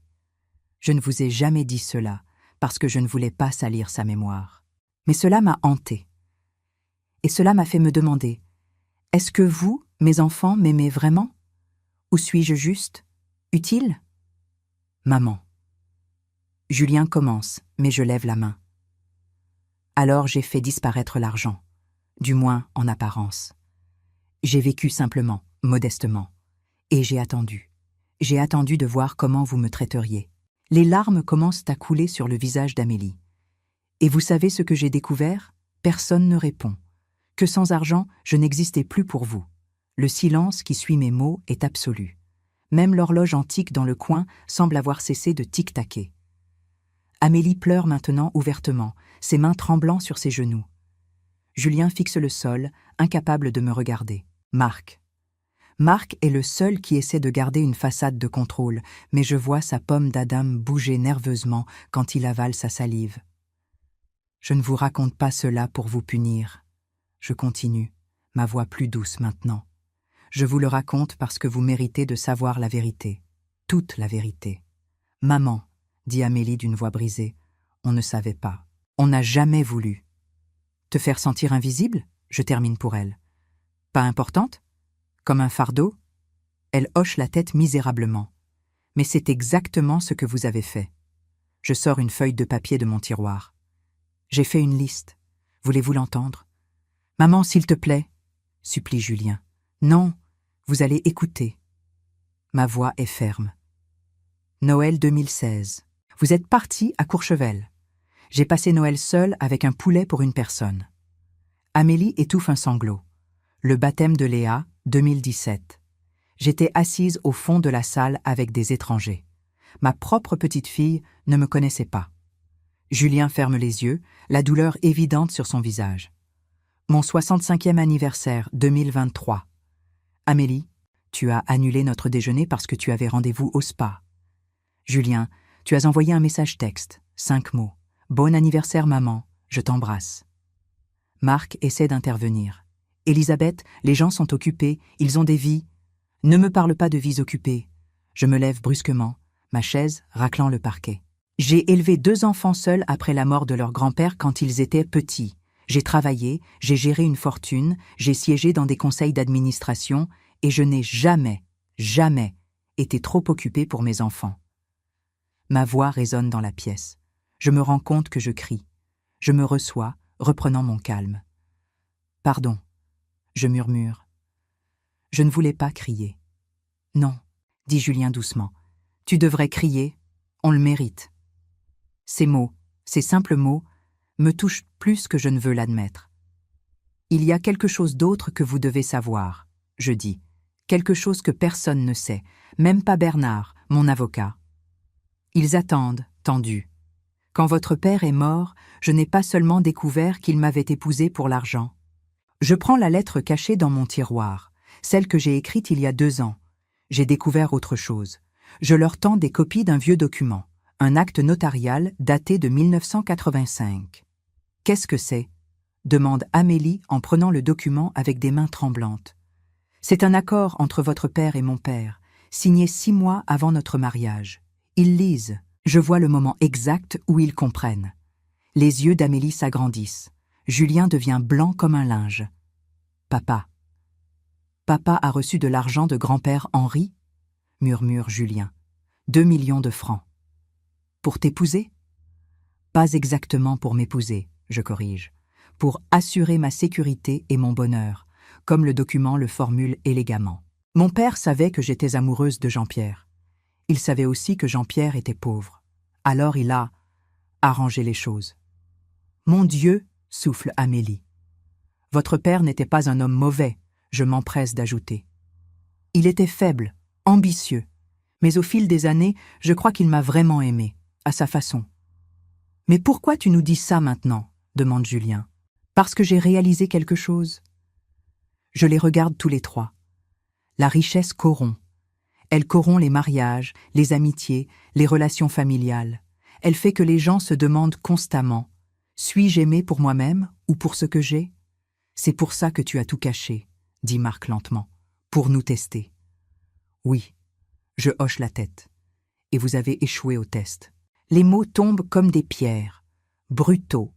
Je ne vous ai jamais dit cela, parce que je ne voulais pas salir sa mémoire. Mais cela m'a hantée. Et cela m'a fait me demander, est-ce que vous, mes enfants, m'aimez vraiment? Ou suis-je juste? Utile? Maman. Julien commence, mais je lève la main. Alors j'ai fait disparaître l'argent, du moins en apparence. J'ai vécu simplement, modestement. Et j'ai attendu. J'ai attendu de voir comment vous me traiteriez. Les larmes commencent à couler sur le visage d'Amélie. Et vous savez ce que j'ai découvert? Personne ne répond. Que sans argent, je n'existais plus pour vous. Le silence qui suit mes mots est absolu. Même l'horloge antique dans le coin semble avoir cessé de tic-taquer. Amélie pleure maintenant ouvertement, ses mains tremblant sur ses genoux. Julien fixe le sol, incapable de me regarder. Marc est le seul qui essaie de garder une façade de contrôle, mais je vois sa pomme d'Adam bouger nerveusement quand il avale sa salive. Je ne vous raconte pas cela pour vous punir. Je continue, ma voix plus douce maintenant. Je vous le raconte parce que vous méritez de savoir la vérité, toute la vérité. Maman, dit Amélie d'une voix brisée, on ne savait pas. On n'a jamais voulu. Te faire sentir invisible? Je termine pour elle. Pas importante? Comme un fardeau? Elle hoche la tête misérablement. Mais c'est exactement ce que vous avez fait. Je sors une feuille de papier de mon tiroir. J'ai fait une liste. Voulez-vous l'entendre? Maman, s'il te plaît, supplie Julien. Non, vous allez écouter. Ma voix est ferme. Noël 2016. Vous êtes parti à Courchevel. J'ai passé Noël seul avec un poulet pour une personne. Amélie étouffe un sanglot. Le baptême de Léa, 2017. J'étais assise au fond de la salle avec des étrangers. Ma propre petite fille ne me connaissait pas. Julien ferme les yeux, la douleur évidente sur son visage. Mon 65e anniversaire, 2023. Amélie, tu as annulé notre déjeuner parce que tu avais rendez-vous au spa. Julien, tu as envoyé un message texte, 5 mots. Bon anniversaire maman, je t'embrasse. Marc essaie d'intervenir. Élisabeth, les gens sont occupés, ils ont des vies. Ne me parle pas de vies occupées. Je me lève brusquement, ma chaise raclant le parquet. J'ai élevé 2 enfants seuls après la mort de leur grand-père quand ils étaient petits. J'ai travaillé, j'ai géré une fortune, j'ai siégé dans des conseils d'administration et je n'ai jamais été trop occupée pour mes enfants. Ma voix résonne dans la pièce. Je me rends compte que je crie. Je me reçois, reprenant mon calme. Pardon, je murmure. Je ne voulais pas crier. Non, dit Julien doucement. Tu devrais crier, on le mérite. Ces mots, ces simples mots, me touchent plus que je ne veux l'admettre. Il y a quelque chose d'autre que vous devez savoir, je dis. Quelque chose que personne ne sait, même pas Bernard, mon avocat. Ils attendent, tendus. Quand votre père est mort, je n'ai pas seulement découvert qu'il m'avait épousée pour l'argent. Je prends la lettre cachée dans mon tiroir, celle que j'ai écrite il y a 2 ans. J'ai découvert autre chose. Je leur tends des copies d'un vieux document, un acte notarial daté de 1985. « Qu'est-ce que c'est » demande Amélie en prenant le document avec des mains tremblantes. « C'est un accord entre votre père et mon père, signé 6 mois avant notre mariage. Ils lisent. Je vois le moment exact où ils comprennent. » Les yeux d'Amélie s'agrandissent. Julien devient blanc comme un linge. « Papa. Papa a reçu de l'argent de grand-père Henri ?» murmure Julien. 2 millions de francs. « Pour t'épouser ?» Pas exactement pour m'épouser, je corrige. Pour assurer ma sécurité et mon bonheur, comme le document le formule élégamment. Mon père savait que j'étais amoureuse de Jean-Pierre. Il savait aussi que Jean-Pierre était pauvre. Alors il a arrangé les choses. « Mon Dieu !» souffle Amélie. « Votre père n'était pas un homme mauvais, je m'empresse d'ajouter. Il était faible, ambitieux, mais au fil des années, je crois qu'il m'a vraiment aimé, à sa façon. »« Mais pourquoi tu nous dis ça maintenant ?» demande Julien. « Parce que j'ai réalisé quelque chose. » Je les regarde tous les trois. La richesse corrompt. Elle corrompt les mariages, les amitiés, les relations familiales. Elle fait que les gens se demandent constamment « Suis-je aimé pour moi-même ou pour ce que j'ai ?» C'est pour ça que tu as tout caché, dit Marc lentement, pour nous tester. Oui, je hoche la tête. Et vous avez échoué au test. Les mots tombent comme des pierres, brutaux,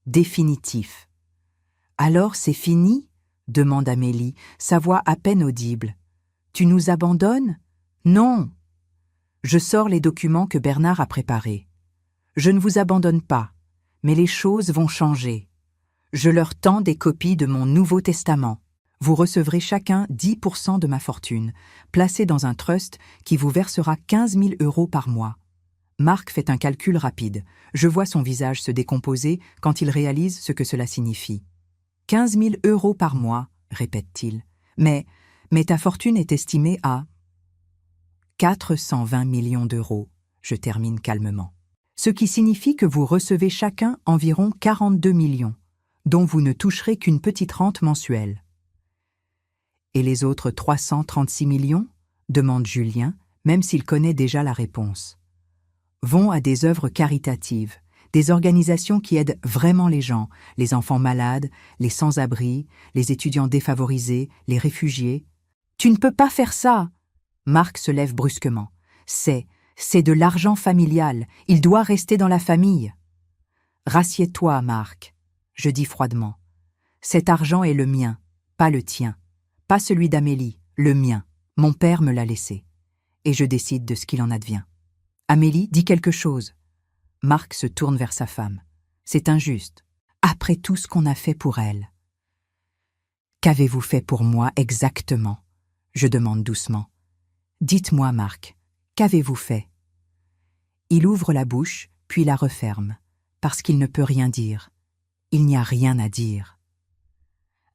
définitifs. Alors c'est fini ? Demande Amélie, sa voix à peine audible. Tu nous abandonnes ? Non. Je sors les documents que Bernard a préparés. Je ne vous abandonne pas, mais les choses vont changer. Je leur tends des copies de mon Nouveau Testament. Vous recevrez chacun 10% de ma fortune, placée dans un trust qui vous versera 15 000 € par mois. Marc fait un calcul rapide. Je vois son visage se décomposer quand il réalise ce que cela signifie. 15 000 € par mois, répète-t-il. Mais ta fortune est estimée à 420 millions d'euros, je termine calmement. Ce qui signifie que vous recevez chacun environ 42 millions, dont vous ne toucherez qu'une petite rente mensuelle. Et les autres 336 millions, demande Julien, même s'il connaît déjà la réponse. Vont à des œuvres caritatives, des organisations qui aident vraiment les gens, les enfants malades, les sans-abri, les étudiants défavorisés, les réfugiés. Tu ne peux pas faire ça! Marc se lève brusquement. C'est de l'argent familial, il doit rester dans la famille. Rassieds-toi, Marc, je dis froidement. Cet argent est le mien, pas le tien. Pas celui d'Amélie, le mien. Mon père me l'a laissé. Et je décide de ce qu'il en advient. Amélie dit quelque chose. Marc se tourne vers sa femme. C'est injuste. Après tout ce qu'on a fait pour elle. Qu'avez-vous fait pour moi exactement ? Je demande doucement. Dites-moi, Marc, qu'avez-vous fait ? Il ouvre la bouche, puis la referme, parce qu'il ne peut rien dire. Il n'y a rien à dire.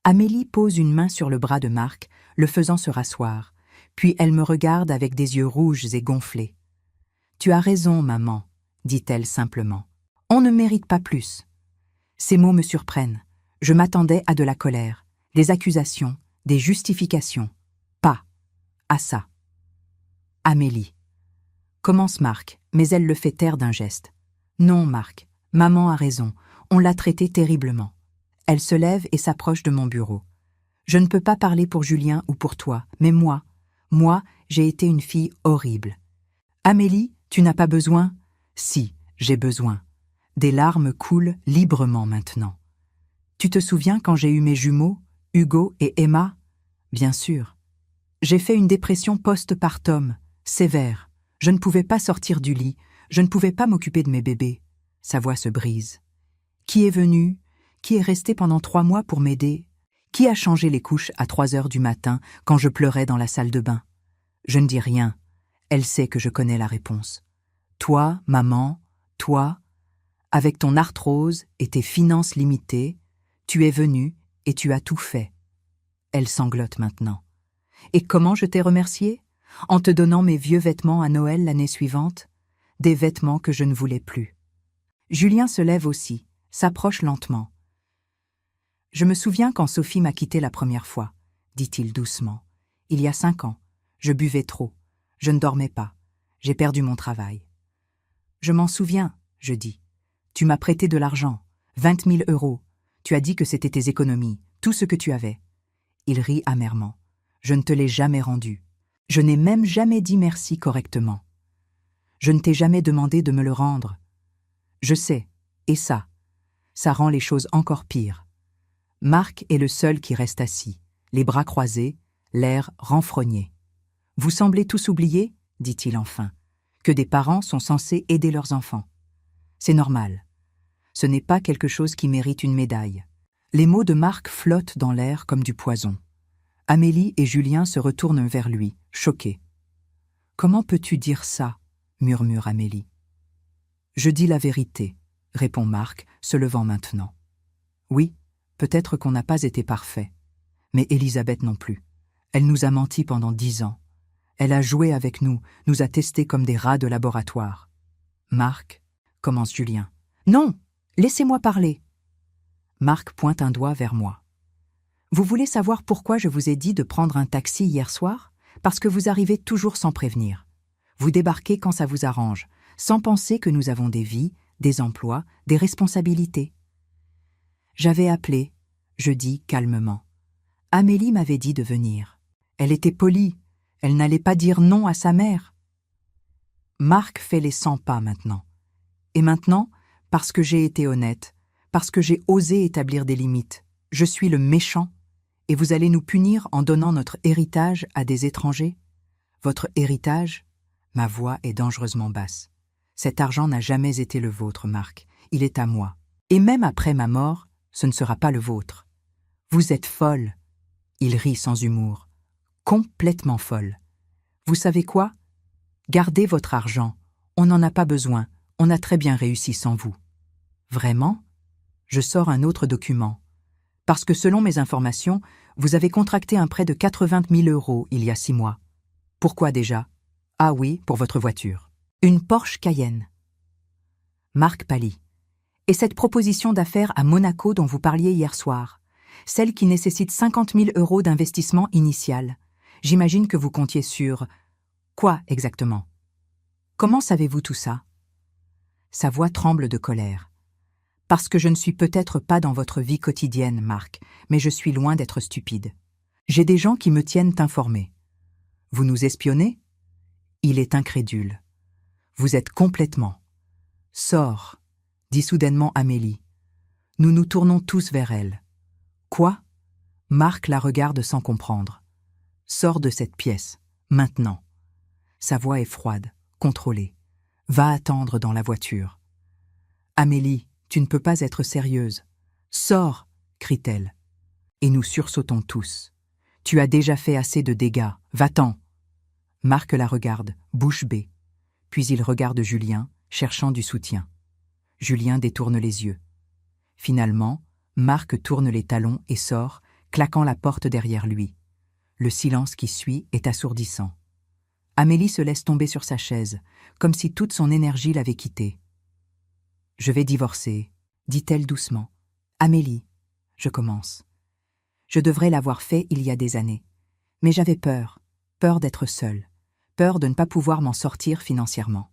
Amélie pose une main sur le bras de Marc, le faisant se rasseoir, puis elle me regarde avec des yeux rouges et gonflés. « Tu as raison, maman, » dit-elle simplement. « On ne mérite pas plus. » Ces mots me surprennent. Je m'attendais à de la colère, des accusations, des justifications. Pas à ça. Amélie. Commence Marc, mais elle le fait taire d'un geste. Non, Marc, maman a raison, on l'a traitée terriblement. Elle se lève et s'approche de mon bureau. Je ne peux pas parler pour Julien ou pour toi, mais moi, j'ai été une fille horrible. Amélie, tu n'as pas besoin ? Si, j'ai besoin. Des larmes coulent librement maintenant. Tu te souviens quand j'ai eu mes jumeaux, Hugo et Emma ? Bien sûr. J'ai fait une dépression post-partum, sévère. Je ne pouvais pas sortir du lit, je ne pouvais pas m'occuper de mes bébés. Sa voix se brise. Qui est venu ? Qui est resté pendant 3 mois pour m'aider ? Qui a changé les couches à 3 heures du matin quand je pleurais dans la salle de bain ? Je ne dis rien. Elle sait que je connais la réponse. Toi, maman, toi, avec ton arthrose et tes finances limitées, tu es venue et tu as tout fait. Elle sanglote maintenant. Et comment je t'ai remercié ? En te donnant mes vieux vêtements à Noël l'année suivante ? Des vêtements que je ne voulais plus. Julien se lève aussi, s'approche lentement. Je me souviens quand Sophie m'a quitté la première fois, dit-il doucement. Il y a 5 ans, je buvais trop, je ne dormais pas, j'ai perdu mon travail. Je m'en souviens, je dis. Tu m'as prêté de l'argent, 20 000 euros. Tu as dit que c'était tes économies, tout ce que tu avais. Il rit amèrement. Je ne te l'ai jamais rendu. Je n'ai même jamais dit merci correctement. Je ne t'ai jamais demandé de me le rendre. Je sais, et ça rend les choses encore pires. Marc est le seul qui reste assis, les bras croisés, l'air renfrogné. Vous semblez tous oublier, dit-il enfin, que des parents sont censés aider leurs enfants. C'est normal. Ce n'est pas quelque chose qui mérite une médaille. Les mots de Marc flottent dans l'air comme du poison. Amélie et Julien se retournent vers lui, choqués. « Comment peux-tu dire ça ?» murmure Amélie. « Je dis la vérité, » répond Marc, se levant maintenant. « Oui, peut-être qu'on n'a pas été parfait. Mais Élisabeth non plus. Elle nous a menti pendant 10 ans. Elle a joué avec nous, nous a testés comme des rats de laboratoire. »« Marc, » commence Julien. « Non, laissez-moi parler. » Marc pointe un doigt vers moi. « Vous voulez savoir pourquoi je vous ai dit de prendre un taxi hier soir ? Parce que vous arrivez toujours sans prévenir. Vous débarquez quand ça vous arrange, sans penser que nous avons des vies, des emplois, des responsabilités. » J'avais appelé, je dis calmement. Amélie m'avait dit de venir. Elle était polie, elle n'allait pas dire non à sa mère. Marc fait les 100 pas maintenant. Et maintenant, parce que j'ai été honnête, parce que j'ai osé établir des limites, je suis le méchant, et vous allez nous punir en donnant notre héritage à des étrangers ? Votre héritage ? Ma voix est dangereusement basse. Cet argent n'a jamais été le vôtre, Marc. Il est à moi. Et même après ma mort, ce ne sera pas le vôtre. Vous êtes folle. Il rit sans humour. Complètement folle. Vous savez quoi ? Gardez votre argent. On n'en a pas besoin. On a très bien réussi sans vous. Vraiment ? Je sors un autre document. Parce que selon mes informations, vous avez contracté un prêt de 80 000 euros il y a 6 mois. Pourquoi déjà ? Ah oui, pour votre voiture. Une Porsche Cayenne. Marc pâlit. Et cette proposition d'affaires à Monaco dont vous parliez hier soir, celle qui nécessite 50 000 euros d'investissement initial. J'imagine que vous comptiez sur... Quoi exactement ? Comment savez-vous tout ça ? Sa voix tremble de colère. Parce que je ne suis peut-être pas dans votre vie quotidienne, Marc, mais je suis loin d'être stupide. J'ai des gens qui me tiennent informé. Vous nous espionnez ? Il est incrédule. Vous êtes complètement. Sors, dit soudainement Amélie. Nous nous tournons tous vers elle. Quoi ? Marc la regarde sans comprendre. Sors de cette pièce, maintenant. Sa voix est froide, contrôlée. Va attendre dans la voiture. Amélie, tu ne peux pas être sérieuse. Sors, crie-t-elle. Et nous sursautons tous. Tu as déjà fait assez de dégâts, va-t'en. Marc la regarde, bouche bée. Puis il regarde Julien, cherchant du soutien. Julien détourne les yeux. Finalement, Marc tourne les talons et sort, claquant la porte derrière lui. Le silence qui suit est assourdissant. Amélie se laisse tomber sur sa chaise, comme si toute son énergie l'avait quittée. « Je vais divorcer », dit-elle doucement. « Amélie, je commence. Je devrais l'avoir fait il y a des années. Mais j'avais peur d'être seule, peur de ne pas pouvoir m'en sortir financièrement. »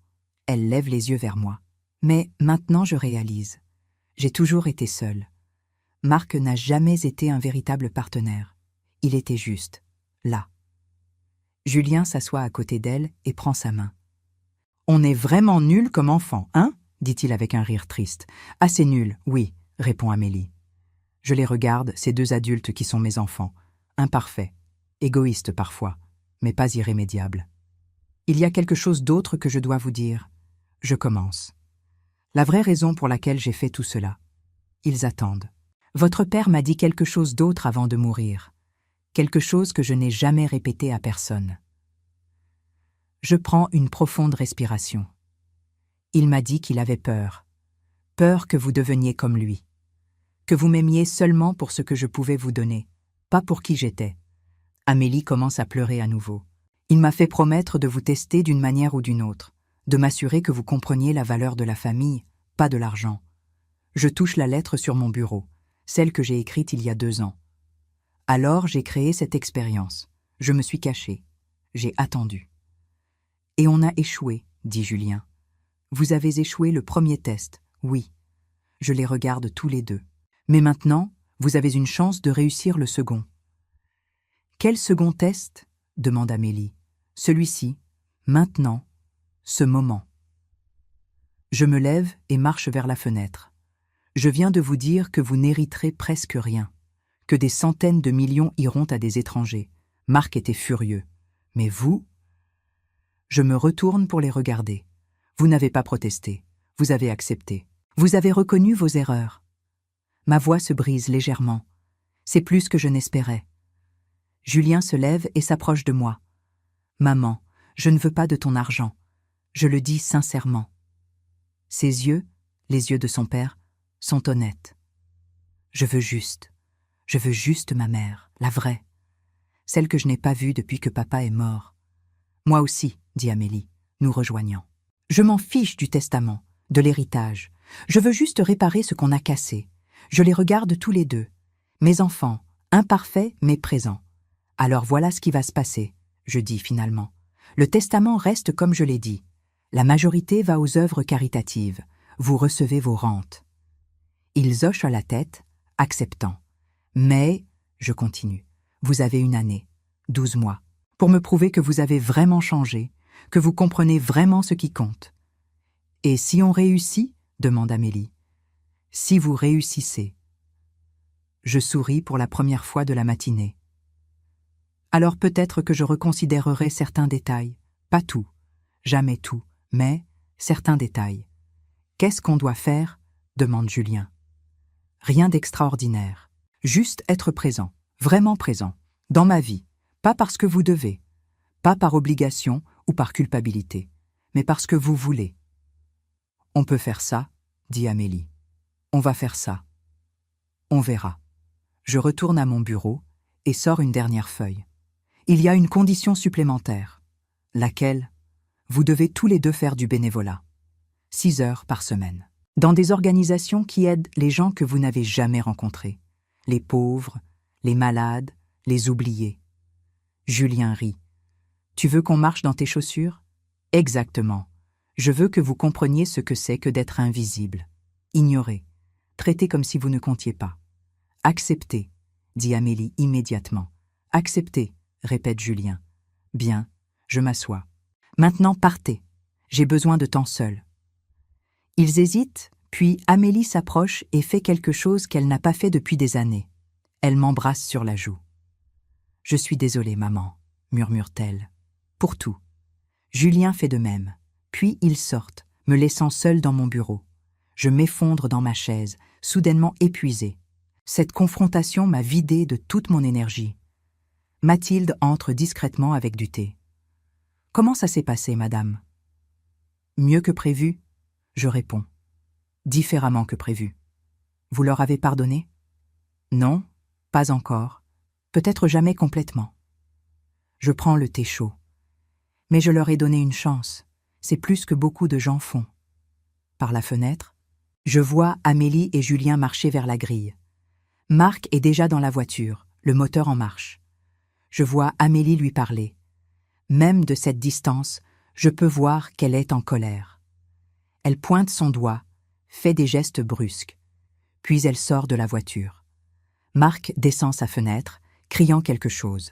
Elle lève les yeux vers moi. « Mais maintenant je réalise. J'ai toujours été seule. Marc n'a jamais été un véritable partenaire. Il était juste, là. » Julien s'assoit à côté d'elle et prend sa main. « On est vraiment nuls comme enfants, hein ?» dit-il avec un rire triste. « Assez nuls, oui, » répond Amélie. Je les regarde, ces 2 adultes qui sont mes enfants, imparfaits, égoïstes parfois, mais pas irrémédiables. Il y a quelque chose d'autre que je dois vous dire. Je commence. La vraie raison pour laquelle j'ai fait tout cela. Ils attendent. Votre père m'a dit quelque chose d'autre avant de mourir. Quelque chose que je n'ai jamais répété à personne. Je prends une profonde respiration. Il m'a dit qu'il avait peur. Peur que vous deveniez comme lui. Que vous m'aimiez seulement pour ce que je pouvais vous donner, pas pour qui j'étais. Amélie commence à pleurer à nouveau. Il m'a fait promettre de vous tester d'une manière ou d'une autre, de m'assurer que vous compreniez la valeur de la famille, pas de l'argent. Je touche la lettre sur mon bureau, celle que j'ai écrite il y a 2 ans. Alors j'ai créé cette expérience. Je me suis caché. J'ai attendu. Et on a échoué, dit Julien. Vous avez échoué le premier test, oui. Je les regarde tous les deux. Mais maintenant, vous avez une chance de réussir le second. Quel second test ? Demande Amélie. Celui-ci, maintenant, ce moment. Je me lève et marche vers la fenêtre. Je viens de vous dire que vous n'hériterez presque rien, que des centaines de millions iront à des étrangers. Marc était furieux. Mais vous ? Je me retourne pour les regarder. Vous n'avez pas protesté. Vous avez accepté. Vous avez reconnu vos erreurs. Ma voix se brise légèrement. C'est plus que je n'espérais. Julien se lève et s'approche de moi. Maman, je ne veux pas de ton argent. Je le dis sincèrement. Ses yeux, les yeux de son père, sont honnêtes. Je veux juste ma mère, la vraie. Celle que je n'ai pas vue depuis que papa est mort. Moi aussi, dit Amélie, nous rejoignant. Je m'en fiche du testament, de l'héritage. Je veux juste réparer ce qu'on a cassé. Je les regarde tous les deux. Mes enfants, imparfaits mais présents. Alors voilà ce qui va se passer, je dis finalement. Le testament reste comme je l'ai dit. La majorité va aux œuvres caritatives. Vous recevez vos rentes. Ils hochent la tête, acceptant. Mais, je continue, vous avez 1 année, 12 mois, pour me prouver que vous avez vraiment changé, que vous comprenez vraiment ce qui compte. Et si on réussit ? Demande Amélie. Si vous réussissez. Je souris pour la première fois de la matinée. Alors peut-être que je reconsidérerai certains détails, pas tout, jamais tout, mais certains détails. Qu'est-ce qu'on doit faire ? Demande Julien. Rien d'extraordinaire, juste être présent, vraiment présent, dans ma vie, pas parce que vous devez, pas par obligation ou par culpabilité, mais parce que vous voulez. On peut faire ça, dit Amélie. On va faire ça. On verra. Je retourne à mon bureau et sors une dernière feuille. Il y a une condition supplémentaire. Laquelle ? Vous devez tous les deux faire du bénévolat. 6 heures par semaine. Dans des organisations qui aident les gens que vous n'avez jamais rencontrés. Les pauvres, les malades, les oubliés. Julien rit. Tu veux qu'on marche dans tes chaussures ? Exactement. Je veux que vous compreniez ce que c'est que d'être invisible. Ignoré. Traité comme si vous ne comptiez pas. Accepté, dit Amélie immédiatement. Accepté, répète Julien. Bien, je m'assois. Maintenant partez. J'ai besoin de temps seul. Ils hésitent, puis Amélie s'approche et fait quelque chose qu'elle n'a pas fait depuis des années. Elle m'embrasse sur la joue. Je suis désolée, maman, murmure-t-elle. Pour tout. Julien fait de même. Puis ils sortent, me laissant seule dans mon bureau. Je m'effondre dans ma chaise, soudainement épuisée. Cette confrontation m'a vidée de toute mon énergie. Mathilde entre discrètement avec du thé. « Comment ça s'est passé, madame ?»« Mieux que prévu ?» Je réponds. « Différemment que prévu. Vous leur avez pardonné ?»« Non, pas encore. Peut-être jamais complètement. » Je prends le thé chaud. Mais je leur ai donné une chance. C'est plus que beaucoup de gens font. Par la fenêtre, je vois Amélie et Julien marcher vers la grille. Marc est déjà dans la voiture, le moteur en marche. Je vois Amélie lui parler. Même de cette distance, je peux voir qu'elle est en colère. Elle pointe son doigt, fait des gestes brusques. Puis elle sort de la voiture. Marc descend sa fenêtre, criant quelque chose.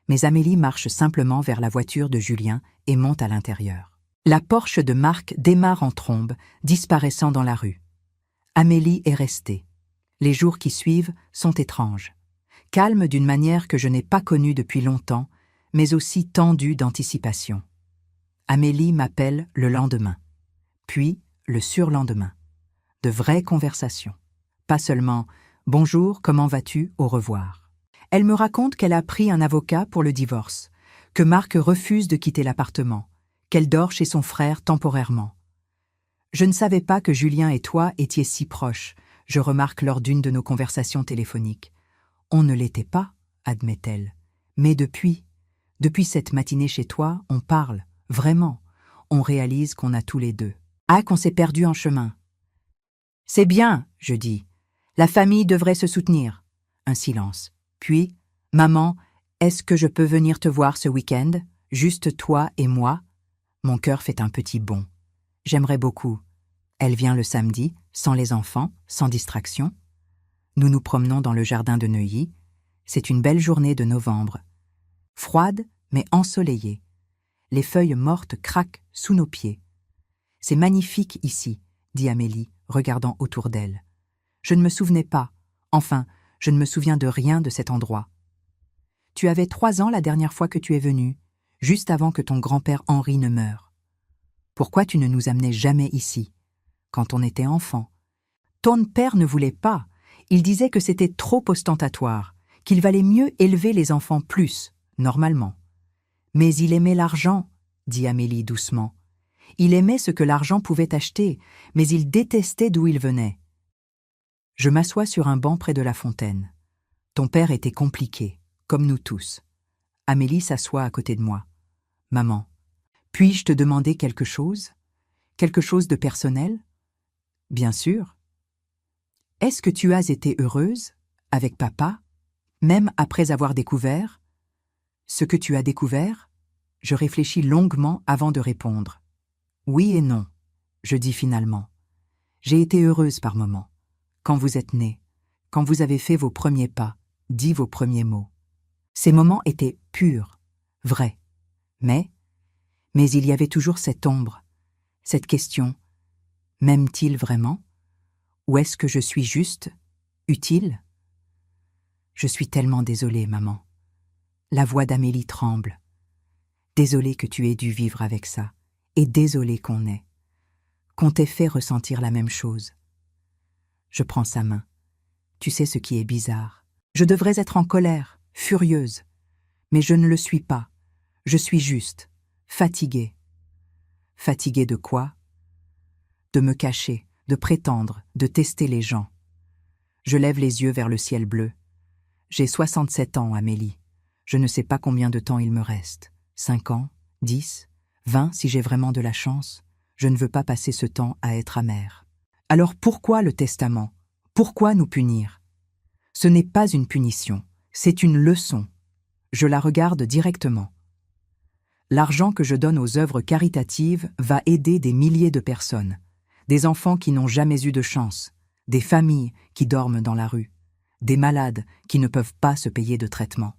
Mais Amélie marche simplement vers la voiture de Julien et monte à l'intérieur. La Porsche de Marc démarre en trombe, disparaissant dans la rue. Amélie est restée. Les jours qui suivent sont étranges. Calme d'une manière que je n'ai pas connue depuis longtemps, mais aussi tendue d'anticipation. Amélie m'appelle le lendemain, puis le surlendemain. De vraies conversations. Pas seulement « Bonjour, comment vas-tu, au revoir ». Elle me raconte qu'elle a pris un avocat pour le divorce, que Marc refuse de quitter l'appartement, qu'elle dort chez son frère temporairement. Je ne savais pas que Julien et toi étiez si proches, je remarque lors d'une de nos conversations téléphoniques. On ne l'était pas, admet-elle. Mais depuis cette matinée chez toi, on parle, vraiment. On réalise qu'on a tous les deux. Ah, qu'on s'est perdu en chemin. C'est bien, je dis. La famille devrait se soutenir. Un silence. Puis, maman, est-ce que je peux venir te voir ce week-end? Juste toi et moi? Mon cœur fait un petit bond. J'aimerais beaucoup. Elle vient le samedi, sans les enfants, sans distraction. Nous nous promenons dans le jardin de Neuilly. C'est une belle journée de novembre. Froide, mais ensoleillée. Les feuilles mortes craquent sous nos pieds. C'est magnifique ici, dit Amélie, regardant autour d'elle. Je ne me souvenais pas. Enfin, je ne me souviens de rien de cet endroit. Tu avais 3 ans la dernière fois que tu es venu, juste avant que ton grand-père Henri ne meure. Pourquoi tu ne nous amenais jamais ici, quand on était enfant? Ton père ne voulait pas. Il disait que c'était trop ostentatoire, qu'il valait mieux élever les enfants plus, normalement. Mais il aimait l'argent, dit Amélie doucement. Il aimait ce que l'argent pouvait acheter, mais il détestait d'où il venait. Je m'assois sur un banc près de la fontaine. Ton père était compliqué, comme nous tous. Amélie s'assoit à côté de moi. Maman, puis-je te demander quelque chose? Quelque chose de personnel? Bien sûr. Est-ce que tu as été heureuse, avec papa, même après avoir découvert? Ce que tu as découvert? Je réfléchis longuement avant de répondre. Oui et non, je dis finalement. J'ai été heureuse par moments. Quand vous êtes né, quand vous avez fait vos premiers pas, dit vos premiers mots. Ces moments étaient purs, vrais. Mais il y avait toujours cette ombre, cette question. M'aime-t-il vraiment? Ou est-ce que je suis juste, utile? Je suis tellement désolée, maman. La voix d'Amélie tremble. Désolée que tu aies dû vivre avec ça, et désolée qu'on t'ait fait ressentir la même chose. Je prends sa main. Tu sais ce qui est bizarre. Je devrais être en colère, furieuse. Mais je ne le suis pas. Je suis juste, fatiguée. Fatiguée de quoi? De me cacher, de prétendre, de tester les gens. Je lève les yeux vers le ciel bleu. J'ai 67 ans, Amélie. Je ne sais pas combien de temps il me reste. 5 ans, 10, 20 si j'ai vraiment de la chance. Je ne veux pas passer ce temps à être amère. Alors pourquoi le testament? Pourquoi nous punir? Ce n'est pas une punition, c'est une leçon. Je la regarde directement. L'argent que je donne aux œuvres caritatives va aider des milliers de personnes, des enfants qui n'ont jamais eu de chance, des familles qui dorment dans la rue, des malades qui ne peuvent pas se payer de traitement.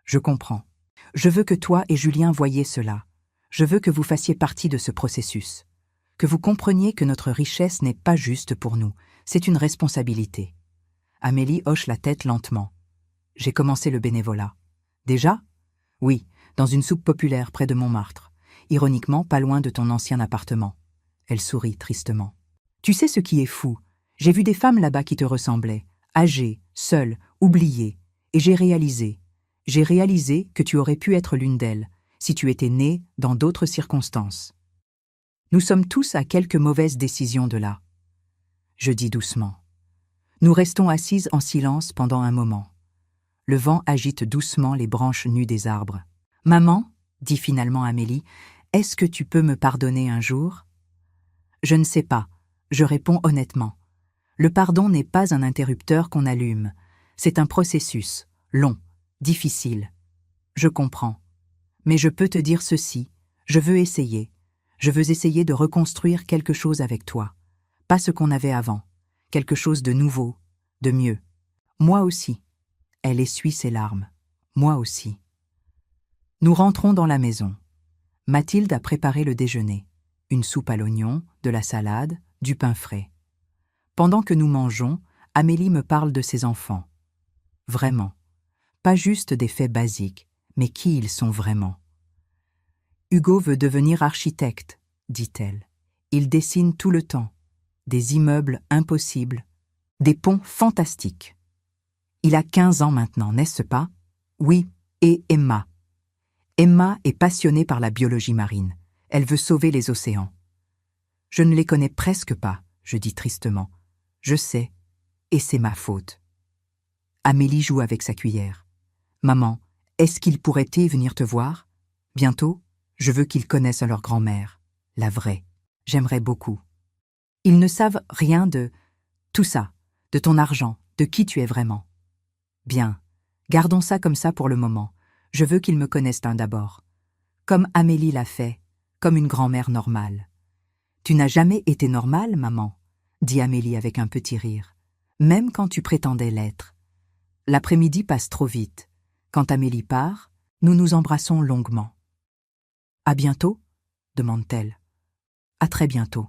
Je comprends. Je veux que toi et Julien voyiez cela. Je veux que vous fassiez partie de ce processus. Que vous compreniez que notre richesse n'est pas juste pour nous, c'est une responsabilité. Amélie hoche la tête lentement. J'ai commencé le bénévolat. Déjà? Oui, dans une soupe populaire près de Montmartre. Ironiquement, pas loin de ton ancien appartement. Elle sourit tristement. Tu sais ce qui est fou? J'ai vu des femmes là-bas qui te ressemblaient, âgées, seules, oubliées, et j'ai réalisé que tu aurais pu être l'une d'elles, si tu étais née dans d'autres circonstances. Nous sommes tous à quelques mauvaises décisions de là. Je dis doucement. Nous restons assises en silence pendant un moment. Le vent agite doucement les branches nues des arbres. « Maman, dit finalement Amélie, est-ce que tu peux me pardonner un jour? » Je ne sais pas, je réponds honnêtement. Le pardon n'est pas un interrupteur qu'on allume. C'est un processus, long, difficile. Je comprends. Mais je peux te dire ceci, je veux essayer. Je veux essayer de reconstruire quelque chose avec toi. Pas ce qu'on avait avant. Quelque chose de nouveau, de mieux. Moi aussi. Elle essuie ses larmes. Moi aussi. Nous rentrons dans la maison. Mathilde a préparé le déjeuner. Une soupe à l'oignon, de la salade, du pain frais. Pendant que nous mangeons, Amélie me parle de ses enfants. Vraiment. Pas juste des faits basiques, mais qui ils sont vraiment. Hugo veut devenir architecte, dit-elle. Il dessine tout le temps. Des immeubles impossibles. Des ponts fantastiques. Il a 15 ans maintenant, n'est-ce pas? Oui, et Emma. Emma est passionnée par la biologie marine. Elle veut sauver les océans. Je ne les connais presque pas, je dis tristement. Je sais, et c'est ma faute. Amélie joue avec sa cuillère. Maman, est-ce qu'ils pourraient-ils venir te voir? Bientôt? Je veux qu'ils connaissent leur grand-mère. La vraie. J'aimerais beaucoup. Ils ne savent rien de Tout ça, de ton argent, de qui tu es vraiment. Bien, gardons ça comme ça pour le moment. Je veux qu'ils me connaissent d'abord. Comme Amélie l'a fait, comme une grand-mère normale. Tu n'as jamais été normale, maman, dit Amélie avec un petit rire, même quand tu prétendais l'être. L'après-midi passe trop vite. Quand Amélie part, nous nous embrassons longuement. À bientôt, demande-t-elle. À très bientôt.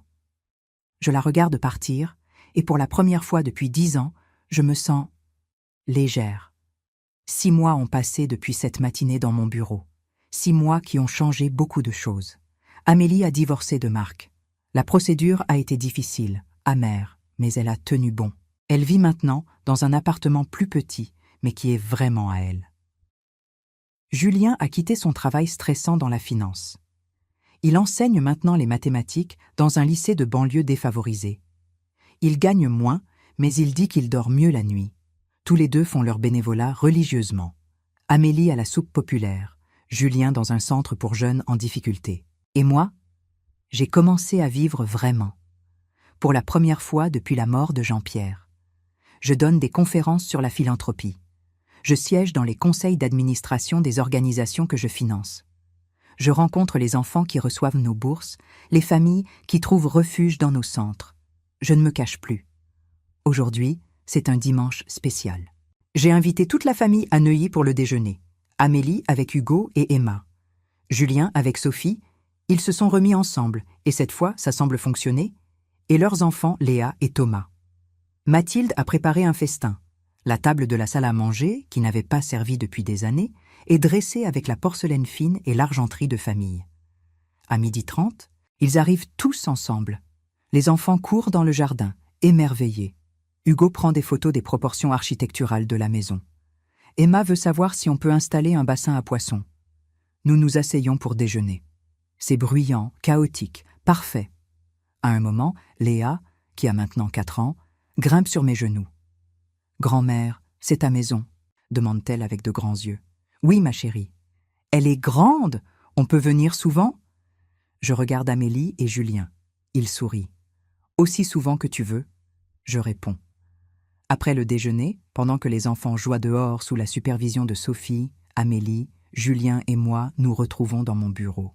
Je la regarde partir, et pour la première fois depuis 10 ans, je me sens légère. 6 mois ont passé depuis cette matinée dans mon bureau. 6 mois qui ont changé beaucoup de choses. Amélie a divorcé de Marc. La procédure a été difficile, amère, mais elle a tenu bon. Elle vit maintenant dans un appartement plus petit, mais qui est vraiment à elle. Julien a quitté son travail stressant dans la finance. Il enseigne maintenant les mathématiques dans un lycée de banlieue défavorisé. Il gagne moins, mais il dit qu'il dort mieux la nuit. Tous les deux font leur bénévolat religieusement. Amélie à la soupe populaire, Julien dans un centre pour jeunes en difficulté. Et moi, j'ai commencé à vivre vraiment. Pour la première fois depuis la mort de Jean-Pierre. Je donne des conférences sur la philanthropie. Je siège dans les conseils d'administration des organisations que je finance. Je rencontre les enfants qui reçoivent nos bourses, les familles qui trouvent refuge dans nos centres. Je ne me cache plus. Aujourd'hui, c'est un dimanche spécial. J'ai invité toute la famille à Neuilly pour le déjeuner. Amélie avec Hugo et Emma. Julien avec Sophie. Ils se sont remis ensemble, et cette fois, ça semble fonctionner, et leurs enfants Léa et Thomas. Mathilde a préparé un festin. La table de la salle à manger, qui n'avait pas servi depuis des années, est dressée avec la porcelaine fine et l'argenterie de famille. À 12h30, ils arrivent tous ensemble. Les enfants courent dans le jardin, émerveillés. Hugo prend des photos des proportions architecturales de la maison. Emma veut savoir si on peut installer un bassin à poissons. Nous nous asseyons pour déjeuner. C'est bruyant, chaotique, parfait. À un moment, Léa, qui a maintenant 4 ans, grimpe sur mes genoux. « Grand-mère, c'est ta maison ?» demande-t-elle avec de grands yeux. « Oui, ma chérie. »« Elle est grande. On peut venir souvent ?» Je regarde Amélie et Julien. Ils sourient. « Aussi souvent que tu veux. » Je réponds. Après le déjeuner, pendant que les enfants jouent dehors sous la supervision de Sophie, Amélie, Julien et moi nous retrouvons dans mon bureau.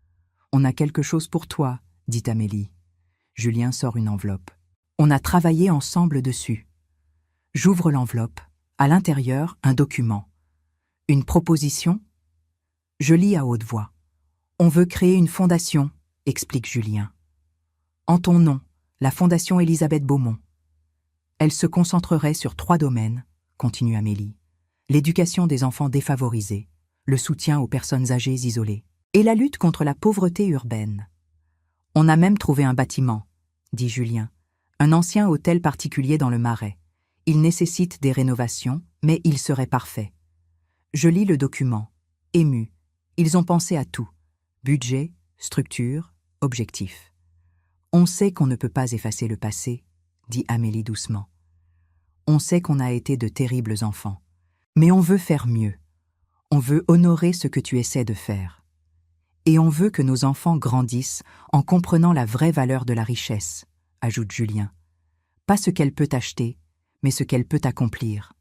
« On a quelque chose pour toi, » dit Amélie. Julien sort une enveloppe. On a travaillé ensemble dessus. J'ouvre l'enveloppe. À l'intérieur, un document. Une proposition. Je lis à haute voix. « On veut créer une fondation, » explique Julien. « En ton nom, la Fondation Élisabeth Beaumont. Elle se concentrerait sur 3 domaines, » continue Amélie. « L'éducation des enfants défavorisés, le soutien aux personnes âgées isolées et la lutte contre la pauvreté urbaine. On a même trouvé un bâtiment, » dit Julien, « un ancien hôtel particulier dans le Marais. Il nécessite des rénovations, mais il serait parfait. » Je lis le document, ému. Ils ont pensé à tout. Budget, structure, objectif. « On sait qu'on ne peut pas effacer le passé, » dit Amélie doucement. « On sait qu'on a été de terribles enfants. Mais on veut faire mieux. On veut honorer ce que tu essaies de faire. Et on veut que nos enfants grandissent en comprenant la vraie valeur de la richesse, » ajoute Julien. « Pas ce qu'elle peut acheter, mais ce qu'elle peut accomplir. »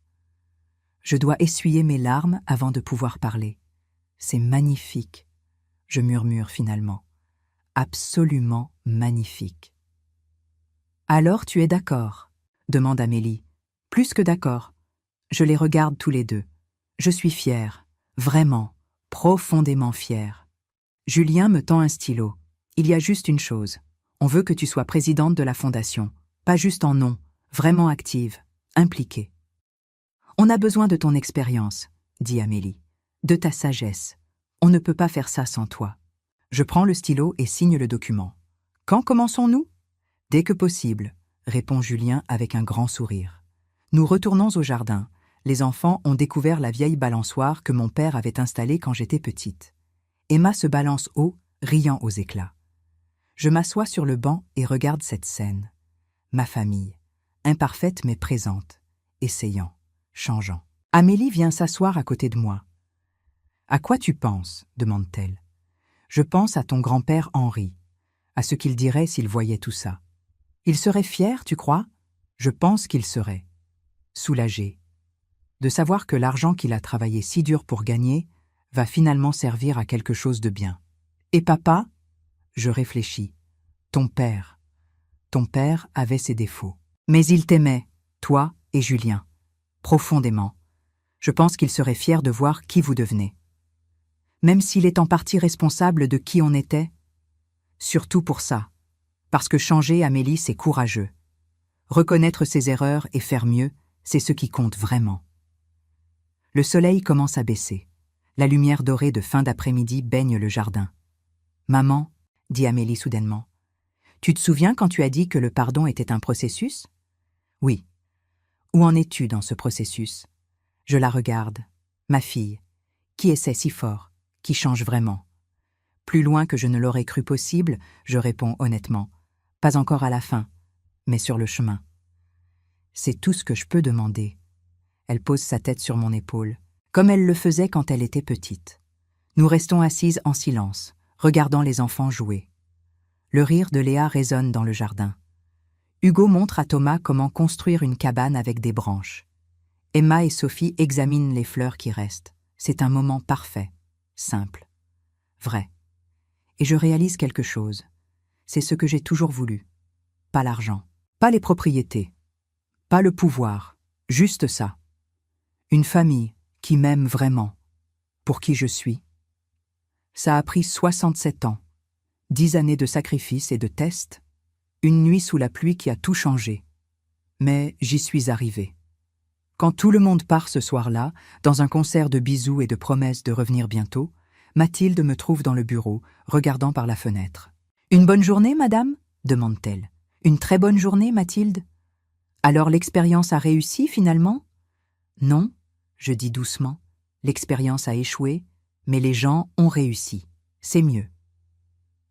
Je dois essuyer mes larmes avant de pouvoir parler. C'est magnifique, je murmure finalement. Absolument magnifique. « Alors tu es d'accord ?» demande Amélie. « Plus que d'accord. » Je les regarde tous les deux. Je suis fière, vraiment, profondément fière. Julien me tend un stylo. Il y a juste une chose. On veut que tu sois présidente de la fondation. Pas juste en nom, vraiment active, impliquée. On a besoin de ton expérience, dit Amélie. De ta sagesse. On ne peut pas faire ça sans toi. Je prends le stylo et signe le document. Quand commençons-nous ? Dès que possible, répond Julien avec un grand sourire. Nous retournons au jardin. Les enfants ont découvert la vieille balançoire que mon père avait installée quand j'étais petite. Emma se balance haut, riant aux éclats. Je m'assois sur le banc et regarde cette scène. Ma famille, imparfaite mais présente, essayant, changeant. Amélie vient s'asseoir à côté de moi. « À quoi tu penses ?» demande-t-elle. Je pense à ton grand-père Henri, à ce qu'il dirait s'il voyait tout ça. Il serait fier, tu crois ? Je pense qu'il serait soulagé de savoir que l'argent qu'il a travaillé si dur pour gagner va finalement servir à quelque chose de bien. Et papa? Je réfléchis. Ton père. Ton père avait ses défauts. Mais il t'aimait, toi et Julien, profondément. Je pense qu'il serait fier de voir qui vous devenez. Même s'il est en partie responsable de qui on était. Surtout pour ça. Parce que changer, Amélie, c'est courageux. Reconnaître ses erreurs et faire mieux, c'est ce qui compte vraiment. Le soleil commence à baisser. La lumière dorée de fin d'après-midi baigne le jardin. « Maman, » dit Amélie soudainement, « tu te souviens quand tu as dit que le pardon était un processus ?»« Oui. Où en es-tu dans ce processus ?» Je la regarde. Ma fille, qui essaie si fort, qui change vraiment. Plus loin que je ne l'aurais cru possible, je réponds honnêtement. Pas encore à la fin, mais sur le chemin. C'est tout ce que je peux demander. Elle pose sa tête sur mon épaule, comme elle le faisait quand elle était petite. Nous restons assises en silence, regardant les enfants jouer. Le rire de Léa résonne dans le jardin. Hugo montre à Thomas comment construire une cabane avec des branches. Emma et Sophie examinent les fleurs qui restent. C'est un moment parfait, simple, vrai. Et je réalise quelque chose. C'est ce que j'ai toujours voulu. Pas l'argent, pas les propriétés, pas le pouvoir, juste ça. Une famille qui m'aime vraiment, pour qui je suis. Ça a pris 67 ans, 10 années de sacrifices et de tests, une nuit sous la pluie qui a tout changé. Mais j'y suis arrivée. Quand tout le monde part ce soir-là, dans un concert de bisous et de promesses de revenir bientôt, Mathilde me trouve dans le bureau, regardant par la fenêtre. « Une bonne journée, madame ?» demande-t-elle. « Une très bonne journée, Mathilde ? Alors l'expérience a réussi, finalement ?»« Non, » je dis doucement. « L'expérience a échoué, mais les gens ont réussi. C'est mieux. »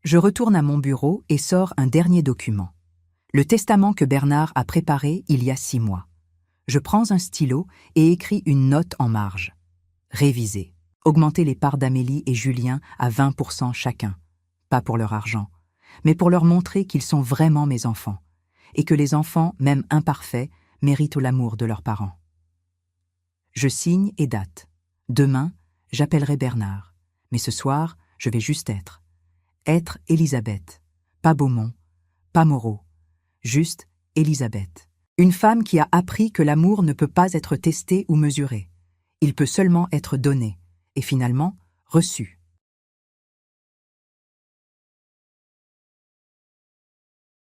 Je retourne à mon bureau et sors un dernier document. Le testament que Bernard a préparé il y a 6 mois. Je prends un stylo et écris une note en marge. Réviser. Augmenter les parts d'Amélie et Julien à 20% chacun. Pas pour leur argent, mais pour leur montrer qu'ils sont vraiment mes enfants, et que les enfants, même imparfaits, méritent l'amour de leurs parents. Je signe et date. Demain, j'appellerai Bernard. Mais ce soir, je vais juste être. Être Elisabeth. Pas Beaumont, pas Moreau. Juste Elisabeth. Une femme qui a appris que l'amour ne peut pas être testé ou mesuré. Il peut seulement être donné, et finalement reçu.